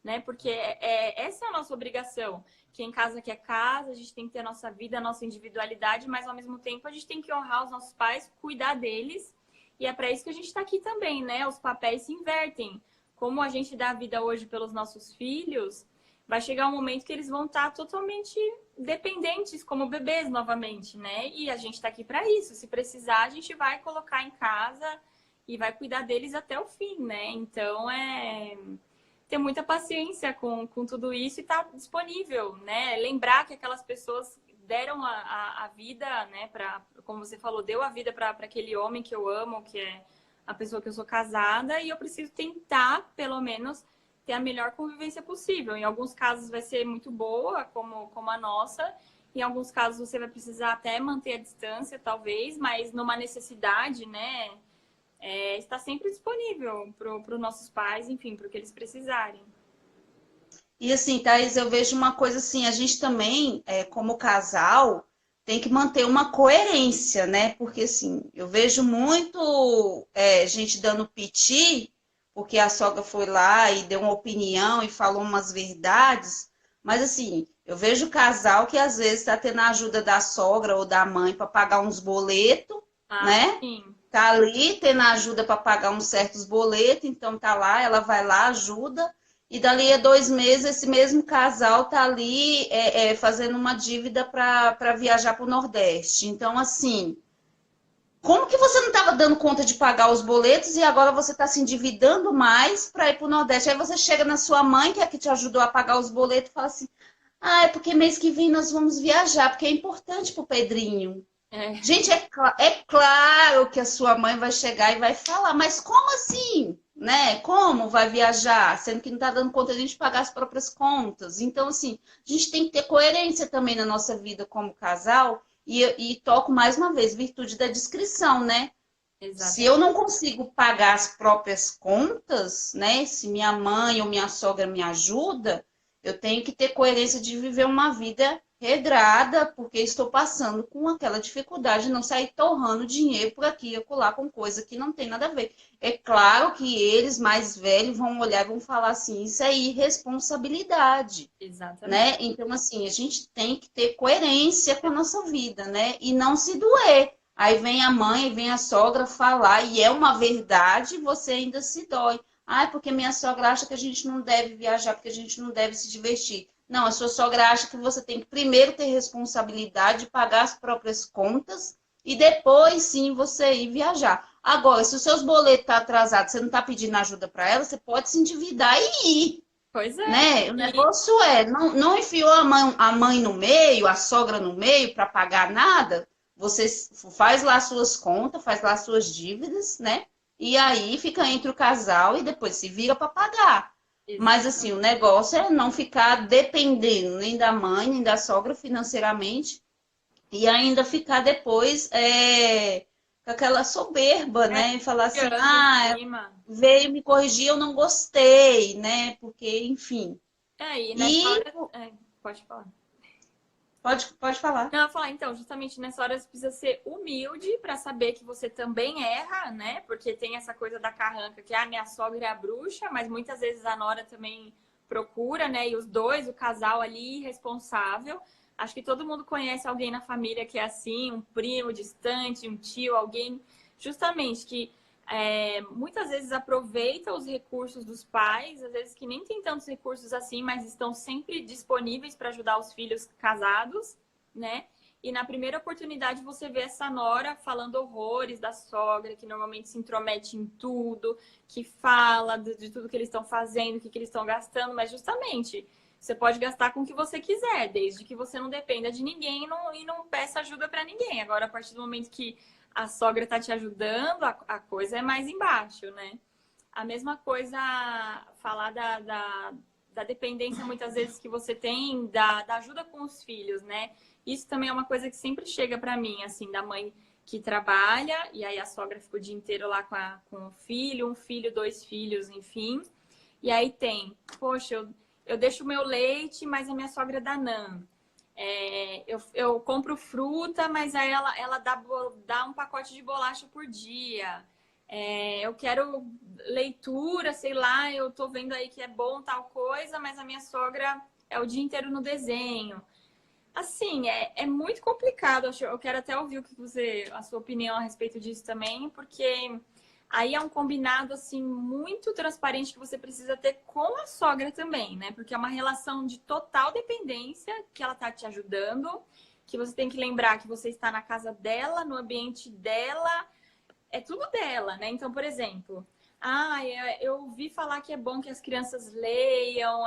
né? Porque essa é a nossa obrigação. Que em casa que é casa, a gente tem que ter a nossa vida, a nossa individualidade, mas ao mesmo tempo a gente tem que honrar os nossos pais, cuidar deles. E é para isso que a gente está aqui também, né? Os papéis se invertem. Como a gente dá a vida hoje pelos nossos filhos, vai chegar um momento que eles vão estar totalmente dependentes como bebês novamente, né? E a gente está aqui para isso. Se precisar, a gente vai colocar em casa e vai cuidar deles até o fim, né? Então, ter muita paciência com tudo isso e estar disponível, né? Lembrar que aquelas pessoas deram a vida, né? Como você falou, deu a vida para aquele homem que eu amo, que é a pessoa que eu sou casada e eu preciso tentar, pelo menos, ter a melhor convivência possível. Em alguns casos vai ser muito boa, como a nossa. Em alguns casos você vai precisar até manter a distância, talvez, mas numa necessidade, né? Está sempre disponível para os nossos pais, enfim, para o que eles precisarem. E assim, Thaís, eu vejo uma coisa assim, a gente também, como casal, tem que manter uma coerência, né? Porque assim, eu vejo muito gente dando piti, porque a sogra foi lá e deu uma opinião e falou umas verdades, mas assim, eu vejo casal que às vezes está tendo a ajuda da sogra ou da mãe para pagar uns boletos, Ah, né? sim. Tá ali tendo ajuda para pagar uns certos boletos, então tá lá, ela vai lá, ajuda. E dali a 2 meses, esse mesmo casal tá ali fazendo uma dívida para viajar para o Nordeste. Então, assim, como que você não estava dando conta de pagar os boletos e agora você está se endividando mais para ir para o Nordeste? Aí você chega na sua mãe, que é que te ajudou a pagar os boletos, e fala assim: ah, é porque mês que vem nós vamos viajar, porque é importante para o Pedrinho. É, Gente, é claro que a sua mãe vai chegar e vai falar, mas como assim? Né? Como vai viajar, sendo que não está dando conta de a gente pagar as próprias contas? Então, assim, a gente tem que ter coerência também na nossa vida como casal e toco mais uma vez, virtude da discrição, né? Se eu exatamente. não consigo pagar as próprias contas, né? Se minha mãe ou minha sogra me ajuda, eu tenho que ter coerência de viver uma vida regrada, porque estou passando com aquela dificuldade de não sair torrando dinheiro por aqui e acolá com coisa que não tem nada a ver. É claro que eles, mais velhos, vão olhar e vão falar assim, isso é irresponsabilidade, Exatamente. né? Então, assim, a gente tem que ter coerência com a nossa vida, né? E não se doer. Aí vem a mãe, vem a sogra falar, e é uma verdade, você ainda se dói. Ah, porque minha sogra acha que a gente não deve viajar, porque a gente não deve se divertir. Não, a sua sogra acha que você tem que primeiro ter responsabilidade de pagar as próprias contas e depois sim você ir viajar. Agora, se os seus boletos estão atrasados, você não está pedindo ajuda para ela, você pode se endividar e ir, Pois é. né? O E negócio não enfiou a mãe no meio, a sogra no meio para pagar nada. Você faz lá suas contas, faz lá suas dívidas, né? E aí fica entre o casal e depois se vira para pagar. Mas assim, o exatamente. negócio é não ficar dependendo nem da mãe, nem da sogra financeiramente e ainda ficar depois com aquela soberba, É, né? E falar assim, tirando em ah, cima. veio me corrigir, eu não gostei, né? Porque, enfim. E nessa E hora. Pode falar. pode falar. Não, eu ia falar, então, justamente nessa hora você precisa ser humilde para saber que você também erra, né? Porque tem essa coisa da carranca, que a minha sogra é a bruxa, mas muitas vezes a nora também procura, né? E os dois, o casal ali, responsável. Acho que todo mundo conhece alguém na família que é assim, um primo distante, um tio, alguém, justamente, que muitas vezes aproveita os recursos dos pais, às vezes que nem tem tantos recursos assim, mas estão sempre disponíveis para ajudar os filhos casados, né? E na primeira oportunidade você vê essa nora falando horrores da sogra, que normalmente se intromete em tudo, que fala de tudo que eles estão fazendo, o que eles estão gastando, mas justamente você pode gastar com o que você quiser, desde que você não dependa de ninguém e não peça ajuda para ninguém. Agora, a partir do momento que a sogra tá te ajudando, a coisa é mais embaixo, né? A mesma coisa, falar da dependência, muitas vezes, que você tem da ajuda com os filhos, né? Isso também é uma coisa que sempre chega para mim, assim, da mãe que trabalha, e aí a sogra fica o dia inteiro lá com o filho, um filho, dois filhos, enfim. E aí tem, poxa, eu deixo o meu leite, mas a minha sogra dá não. Eu compro fruta, mas aí ela dá um pacote de bolacha por dia. Eu quero leitura, sei lá, eu tô vendo aí que é bom tal coisa, mas a minha sogra é o dia inteiro no desenho. Assim, é muito complicado. Eu quero até ouvir a sua opinião a respeito disso também, porque aí é um combinado assim muito transparente que você precisa ter com a sogra também, né? Porque é uma relação de total dependência que ela tá te ajudando, que você tem que lembrar que você está na casa dela, no ambiente dela, é tudo dela, né? Então, por exemplo, eu ouvi falar que é bom que as crianças leiam,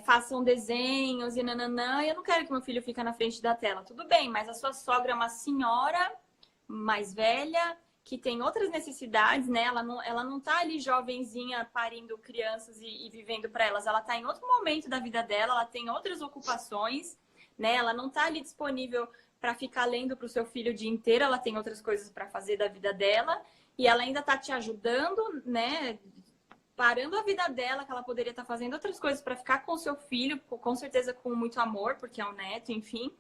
façam desenhos e nananã. Eu não quero que meu filho fique na frente da tela. Tudo bem, mas a sua sogra é uma senhora mais velha que tem outras necessidades, né? Ela não tá ali jovenzinha parindo crianças e vivendo para elas. Ela tá em outro momento da vida dela, ela tem outras ocupações, né? Ela não tá ali disponível para ficar lendo para o seu filho o dia inteiro, ela tem outras coisas para fazer da vida dela e ela ainda tá te ajudando, né? Parando a vida dela, que ela poderia estar fazendo outras coisas para ficar com o seu filho, com certeza com muito amor, porque é um neto, enfim.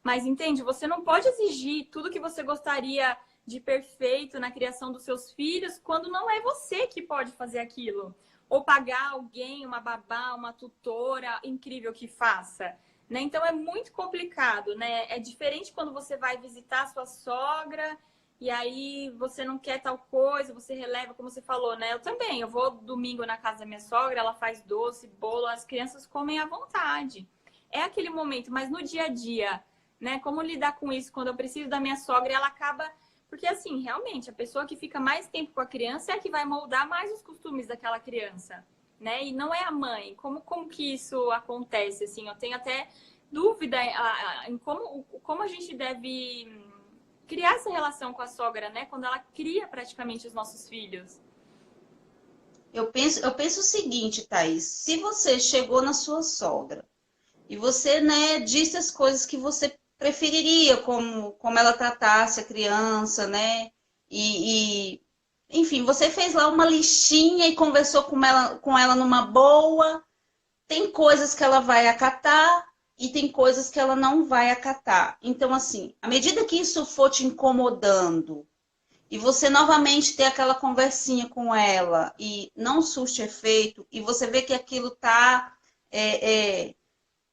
Mas entende, você não pode exigir tudo que você gostaria de perfeito na criação dos seus filhos quando não é você que pode fazer aquilo. Ou pagar alguém, uma babá, uma tutora incrível que faça. Né? Então é muito complicado, né? É diferente quando você vai visitar a sua sogra e aí você não quer tal coisa, você releva, como você falou, né? Eu também, eu vou domingo na casa da minha sogra, ela faz doce, bolo, as crianças comem à vontade. É aquele momento, mas no dia a dia, né? Como lidar com isso quando eu preciso da minha sogra, ela acaba... Porque, assim, realmente, a pessoa que fica mais tempo com a criança é a que vai moldar mais os costumes daquela criança, né? E não é a mãe. Como que isso acontece, assim? Eu tenho até dúvida em como a gente deve criar essa relação com a sogra, né? Quando ela cria praticamente os nossos filhos. Eu penso o seguinte, Thaís, se você chegou na sua sogra e você, né, disse as coisas que você preferiria, como ela tratasse a criança, né? Enfim, você fez lá uma listinha e conversou com ela numa boa. Tem coisas que ela vai acatar e tem coisas que ela não vai acatar. Então, assim, à medida que isso for te incomodando e você novamente ter aquela conversinha com ela e não surte efeito, e você vê que aquilo está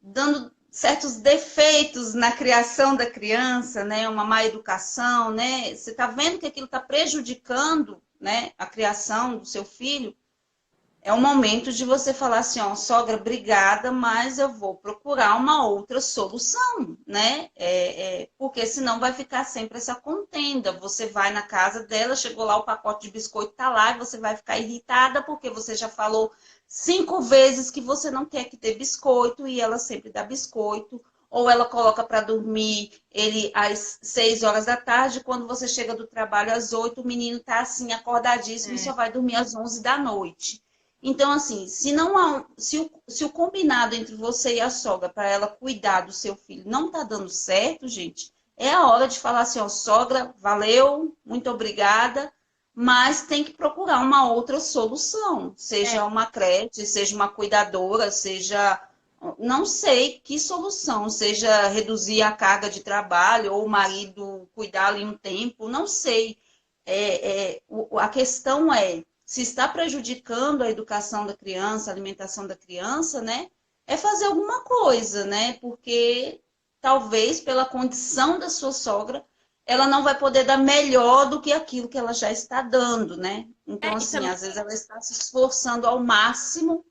dando certos defeitos na criação da criança, né? Uma má educação, né? Você está vendo que aquilo está prejudicando, né, a criação do seu filho. É o momento de você falar assim, ó, sogra, obrigada, mas eu vou procurar uma outra solução, né? Porque senão vai ficar sempre essa contenda. Você vai na casa dela, chegou lá, o pacote de biscoito tá lá, e você vai ficar irritada porque você já falou 5 vezes que você não quer que dê biscoito e ela sempre dá biscoito. Ou ela coloca para dormir ele às 6 horas da tarde, quando você chega do trabalho às 8, o menino tá assim, acordadíssimo, e só vai dormir às 11 da noite. Então, assim, se o combinado entre você e a sogra para ela cuidar do seu filho não tá dando certo, gente, é a hora de falar assim, ó, sogra, valeu, muito obrigada, mas tem que procurar uma outra solução, seja uma creche, seja uma cuidadora, seja, não sei que solução, seja reduzir a carga de trabalho ou o marido cuidar ali um tempo, não sei. A questão é, se está prejudicando a educação da criança, a alimentação da criança, né? É fazer alguma coisa, né? Porque talvez pela condição da sua sogra, ela não vai poder dar melhor do que aquilo que ela já está dando, né? Então, assim, às vezes ela está se esforçando ao máximo,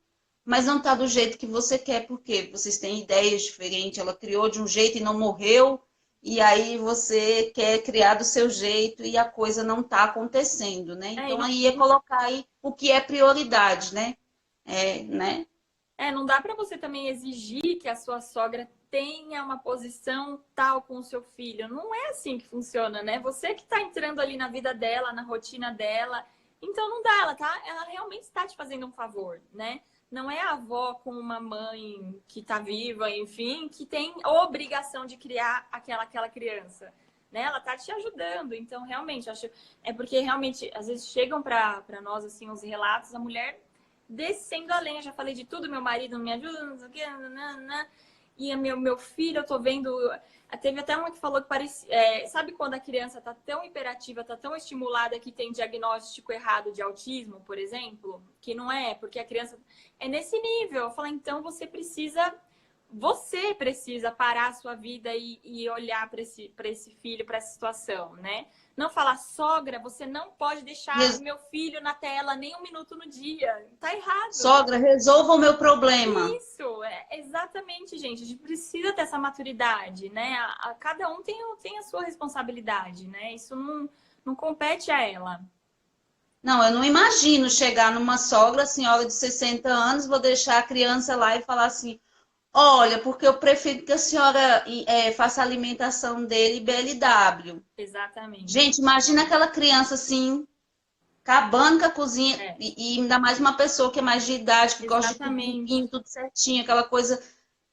mas não está do jeito que você quer, porque vocês têm ideias diferentes, ela criou de um jeito e não morreu, e aí você quer criar do seu jeito e a coisa não está acontecendo, né? Então, aí é colocar aí o que é prioridade, né? Né? Não dá para você também exigir que a sua sogra tenha uma posição tal com o seu filho. Não é assim que funciona, né? Você que está entrando ali na vida dela, na rotina dela. Então, não dá. Ela realmente está te fazendo um favor, né? Não é a avó com uma mãe que está viva, enfim, que tem obrigação de criar aquela criança, né? Ela está te ajudando. Então, realmente, acho é porque realmente às vezes chegam para nós assim os relatos, a mulher descendo a lenha. Já falei de tudo, meu marido não me ajuda, não sei o quê, nanana. E meu filho, eu tô vendo. Teve até uma que falou que parecia. Sabe quando a criança tá tão hiperativa, tá tão estimulada que tem diagnóstico errado de autismo, por exemplo? Que não é, porque a criança é nesse nível. Eu falo, então você precisa parar a sua vida e olhar para esse filho, para essa situação, né? Não falar, sogra, você não pode deixar meu filho na tela nem 1 minuto no dia. Tá errado. Sogra, resolva o meu problema. Isso, exatamente, gente. A gente precisa ter essa maturidade, né? Cada um tem a sua responsabilidade, né? Isso não compete a ela. Não, eu não imagino chegar numa sogra, senhora de 60 anos, vou deixar a criança lá e falar assim, Olha, porque eu prefiro que a senhora faça a alimentação dele BLW. Exatamente. Gente, imagina aquela criança assim, acabando com a cozinha, É, e ainda mais uma pessoa que é mais de idade, que gosta de tudo limpinho, exatamente. tudo certinho, aquela coisa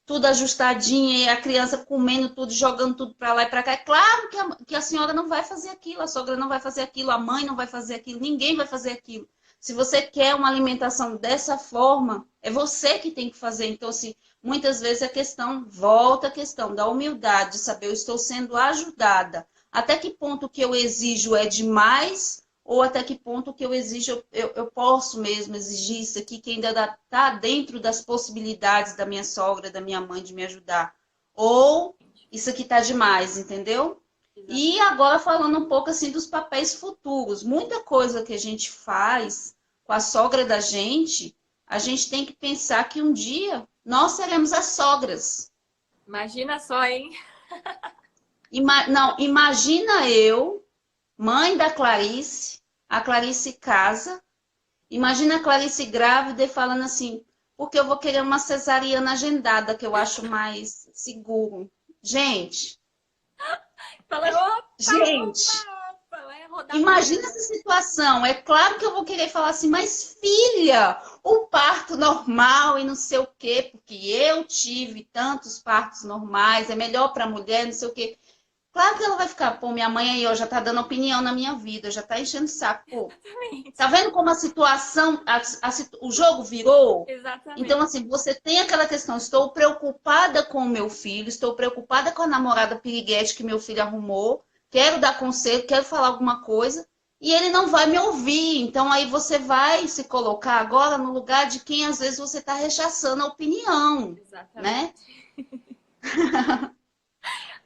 tudo ajustadinha, e a criança comendo tudo, jogando tudo para lá e para cá. É claro que a senhora não vai fazer aquilo, a sogra não vai fazer aquilo, a mãe não vai fazer aquilo, ninguém vai fazer aquilo. Se você quer uma alimentação dessa forma, é você que tem que fazer. Então, assim, muitas vezes a questão, volta a questão da humildade, de saber, eu estou sendo ajudada. Até que ponto o que eu exijo é demais, ou até que ponto o que eu exijo, eu posso mesmo exigir isso aqui, que ainda está dentro das possibilidades da minha sogra, da minha mãe, de me ajudar. Ou isso aqui está demais, entendeu? E agora falando um pouco assim dos papéis futuros. Muita coisa que a gente faz com a sogra da gente, a gente tem que pensar que um dia nós seremos as sogras. Imagina só, hein? Não, imagina eu, mãe da Clarice, a Clarice casa, imagina a Clarice grávida e falando assim, porque eu vou querer uma cesariana agendada, que eu acho mais seguro. Fala, opa, Gente, opa, opa, vai rodar a imagina perna. essa situação. É claro que eu vou querer falar assim, mas filha, o parto normal e não sei o quê, porque eu tive tantos partos normais, é melhor para a mulher, não sei o quê. Claro que ela vai ficar, pô, minha mãe aí, ó, já tá dando opinião na minha vida, já tá enchendo o saco. Pô, tá Exatamente. vendo como a situação, o jogo virou? Então, Exatamente. assim, você tem aquela questão, estou preocupada com o meu filho, estou preocupada com a namorada piriguete que meu filho arrumou, quero dar conselho, quero falar alguma coisa, e ele não vai me ouvir. Então, aí você vai se colocar agora no lugar de quem, às vezes, você está rechaçando a opinião, né? Exatamente.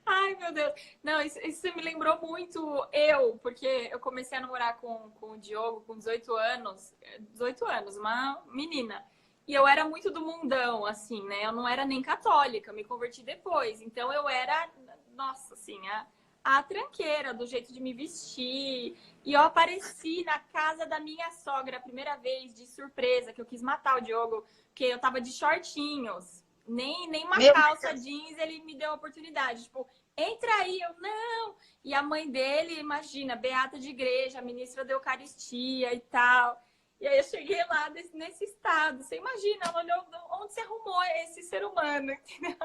Ai, meu Deus. Não, isso me lembrou muito eu, porque eu comecei a namorar com o Diogo com 18 anos. 18 anos, uma menina. E eu era muito do mundão, assim, né? Eu não era nem católica, me converti depois. Então eu era, nossa, assim, a tranqueira, do jeito de me vestir. E eu apareci na casa da minha sogra a primeira vez, de surpresa, que eu quis matar o Diogo, porque eu tava de shortinhos. Nem uma Meu calça Deus. jeans ele me deu a oportunidade. Tipo, entra aí, eu não. E a mãe dele, imagina, beata de igreja, ministra da Eucaristia e tal. E aí eu cheguei lá nesse estado. Você imagina, ela olhou onde você arrumou esse ser humano, entendeu?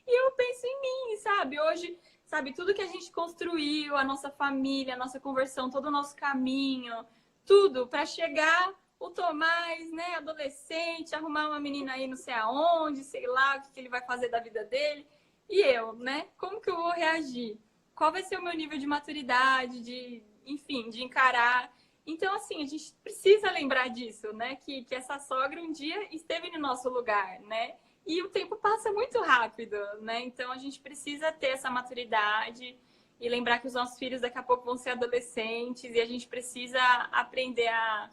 E eu penso em mim, sabe? Hoje, sabe, tudo que a gente construiu, a nossa família, a nossa conversão, todo o nosso caminho, tudo para chegar o Tomás, né, adolescente, arrumar uma menina aí não sei aonde, sei lá, o que ele vai fazer da vida dele. E eu, né? Como que eu vou reagir? Qual vai ser o meu nível de maturidade, enfim, de encarar? Então, assim, a gente precisa lembrar disso, né? Que essa sogra um dia esteve no nosso lugar, né? E o tempo passa muito rápido, né? Então a gente precisa ter essa maturidade e lembrar que os nossos filhos daqui a pouco vão ser adolescentes e a gente precisa aprender a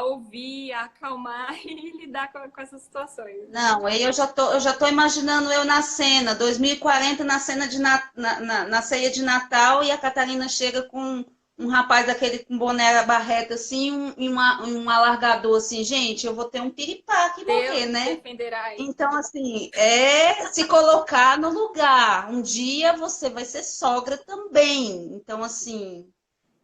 ouvir, a acalmar e lidar com essas situações, né? Não, aí eu já tô imaginando eu na cena, 2040 na cena na ceia de Natal, e a Catarina chega com um rapaz daquele com boné barreta assim, um alargador assim, gente, eu vou ter um piripaque e morrer, Deus me né? defenderá. Então, assim, é se colocar no lugar. Um dia você vai ser sogra também. Então, assim,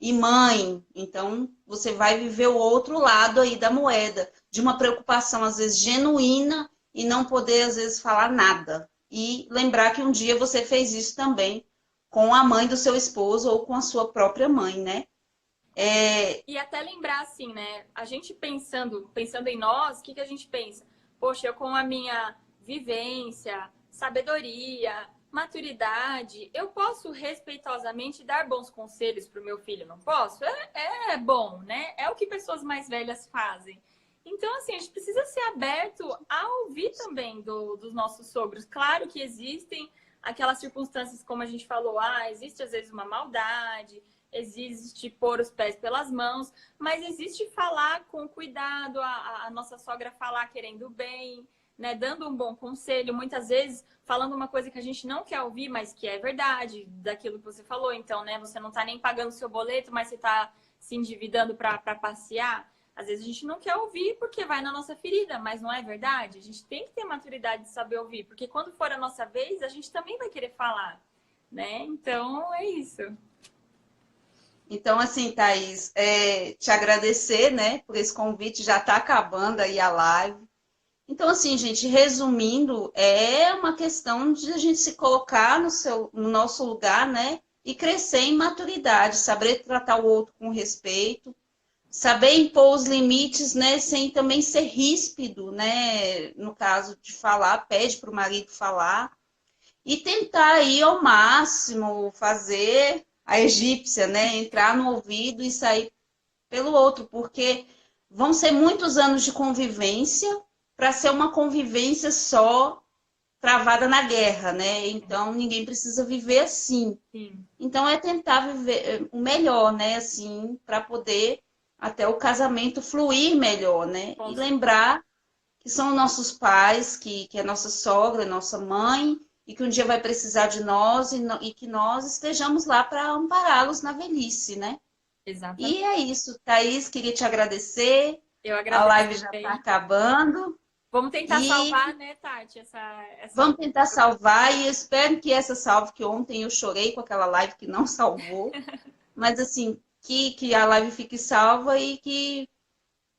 e mãe. Então, você vai viver o outro lado aí da moeda, de uma preocupação, às vezes, genuína e não poder, às vezes, falar nada. E lembrar que um dia você fez isso também com a mãe do seu esposo ou com a sua própria mãe, né? E até lembrar assim, né? A gente pensando em nós, o que a gente pensa? Poxa, eu com a minha vivência, sabedoria, maturidade, eu posso respeitosamente dar bons conselhos para o meu filho, não posso? É bom, né? É o que pessoas mais velhas fazem. Então, assim, a gente precisa ser aberto a ouvir também dos nossos sogros. Claro que existem aquelas circunstâncias, como a gente falou, existe às vezes uma maldade, existe pôr os pés pelas mãos, mas existe falar com cuidado, a nossa sogra falar querendo o bem, né, dando um bom conselho, muitas vezes falando uma coisa que a gente não quer ouvir, mas que é verdade, daquilo que você falou. Então, né, você não está nem pagando o seu boleto, mas você está se endividando para passear. Às vezes a gente não quer ouvir porque vai na nossa ferida, mas não é verdade? A gente tem que ter maturidade de saber ouvir, porque quando for a nossa vez, a gente também vai querer falar, né? Então, é isso. Então, assim, Thaís, te agradecer, né, por esse convite, já está acabando aí a live. Então, assim, gente, resumindo, é uma questão de a gente se colocar no nosso lugar, né, e crescer em maturidade, saber tratar o outro com respeito, saber impor os limites, né, sem também ser ríspido, né, no caso de falar, pede para o marido falar, e tentar aí ao máximo fazer a egípcia, né, entrar no ouvido e sair pelo outro, porque vão ser muitos anos de convivência para ser uma convivência só travada na guerra, né? Então ninguém precisa viver assim. Sim. Então é tentar viver o melhor, né? Assim, para poder até o casamento fluir melhor, né? E lembrar que são nossos pais, que é nossa sogra, nossa mãe, e que um dia vai precisar de nós e que nós estejamos lá para ampará-los na velhice, né? Exatamente. E é isso, Thaís, queria te agradecer. Eu A agradeço live já também. está acabando. Vamos tentar E salvar, né, Tati? vamos tentar salvar. E eu espero que essa salve, que ontem eu chorei com aquela live que não salvou. Mas assim, que a live fique salva e que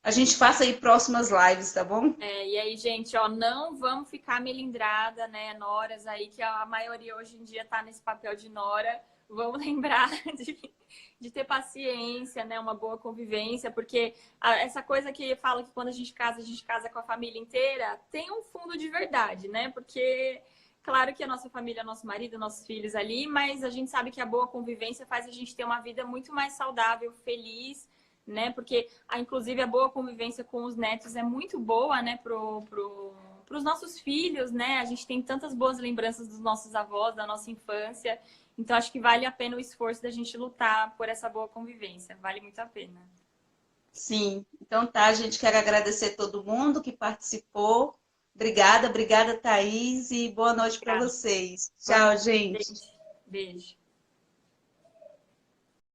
a gente faça aí próximas lives, tá bom? E aí, gente, ó, não vamos ficar melindrada, né, noras aí, que a maioria hoje em dia tá nesse papel de nora. Vamos lembrar de ter paciência, né, uma boa convivência, porque essa coisa que fala que quando a gente casa com a família inteira, tem um fundo de verdade, né? Porque claro que a nossa família é nosso marido, nossos filhos ali, mas a gente sabe que a boa convivência faz a gente ter uma vida muito mais saudável, feliz, né? Porque, inclusive, a boa convivência com os netos é muito boa, né? Pros nossos filhos, né? A gente tem tantas boas lembranças dos nossos avós, da nossa infância. Então, acho que vale a pena o esforço da gente lutar por essa boa convivência. Vale muito a pena. Sim. Então tá, gente, quero agradecer todo mundo que participou. Obrigada, Thaís, e boa noite para vocês. Tchau, gente. Beijo.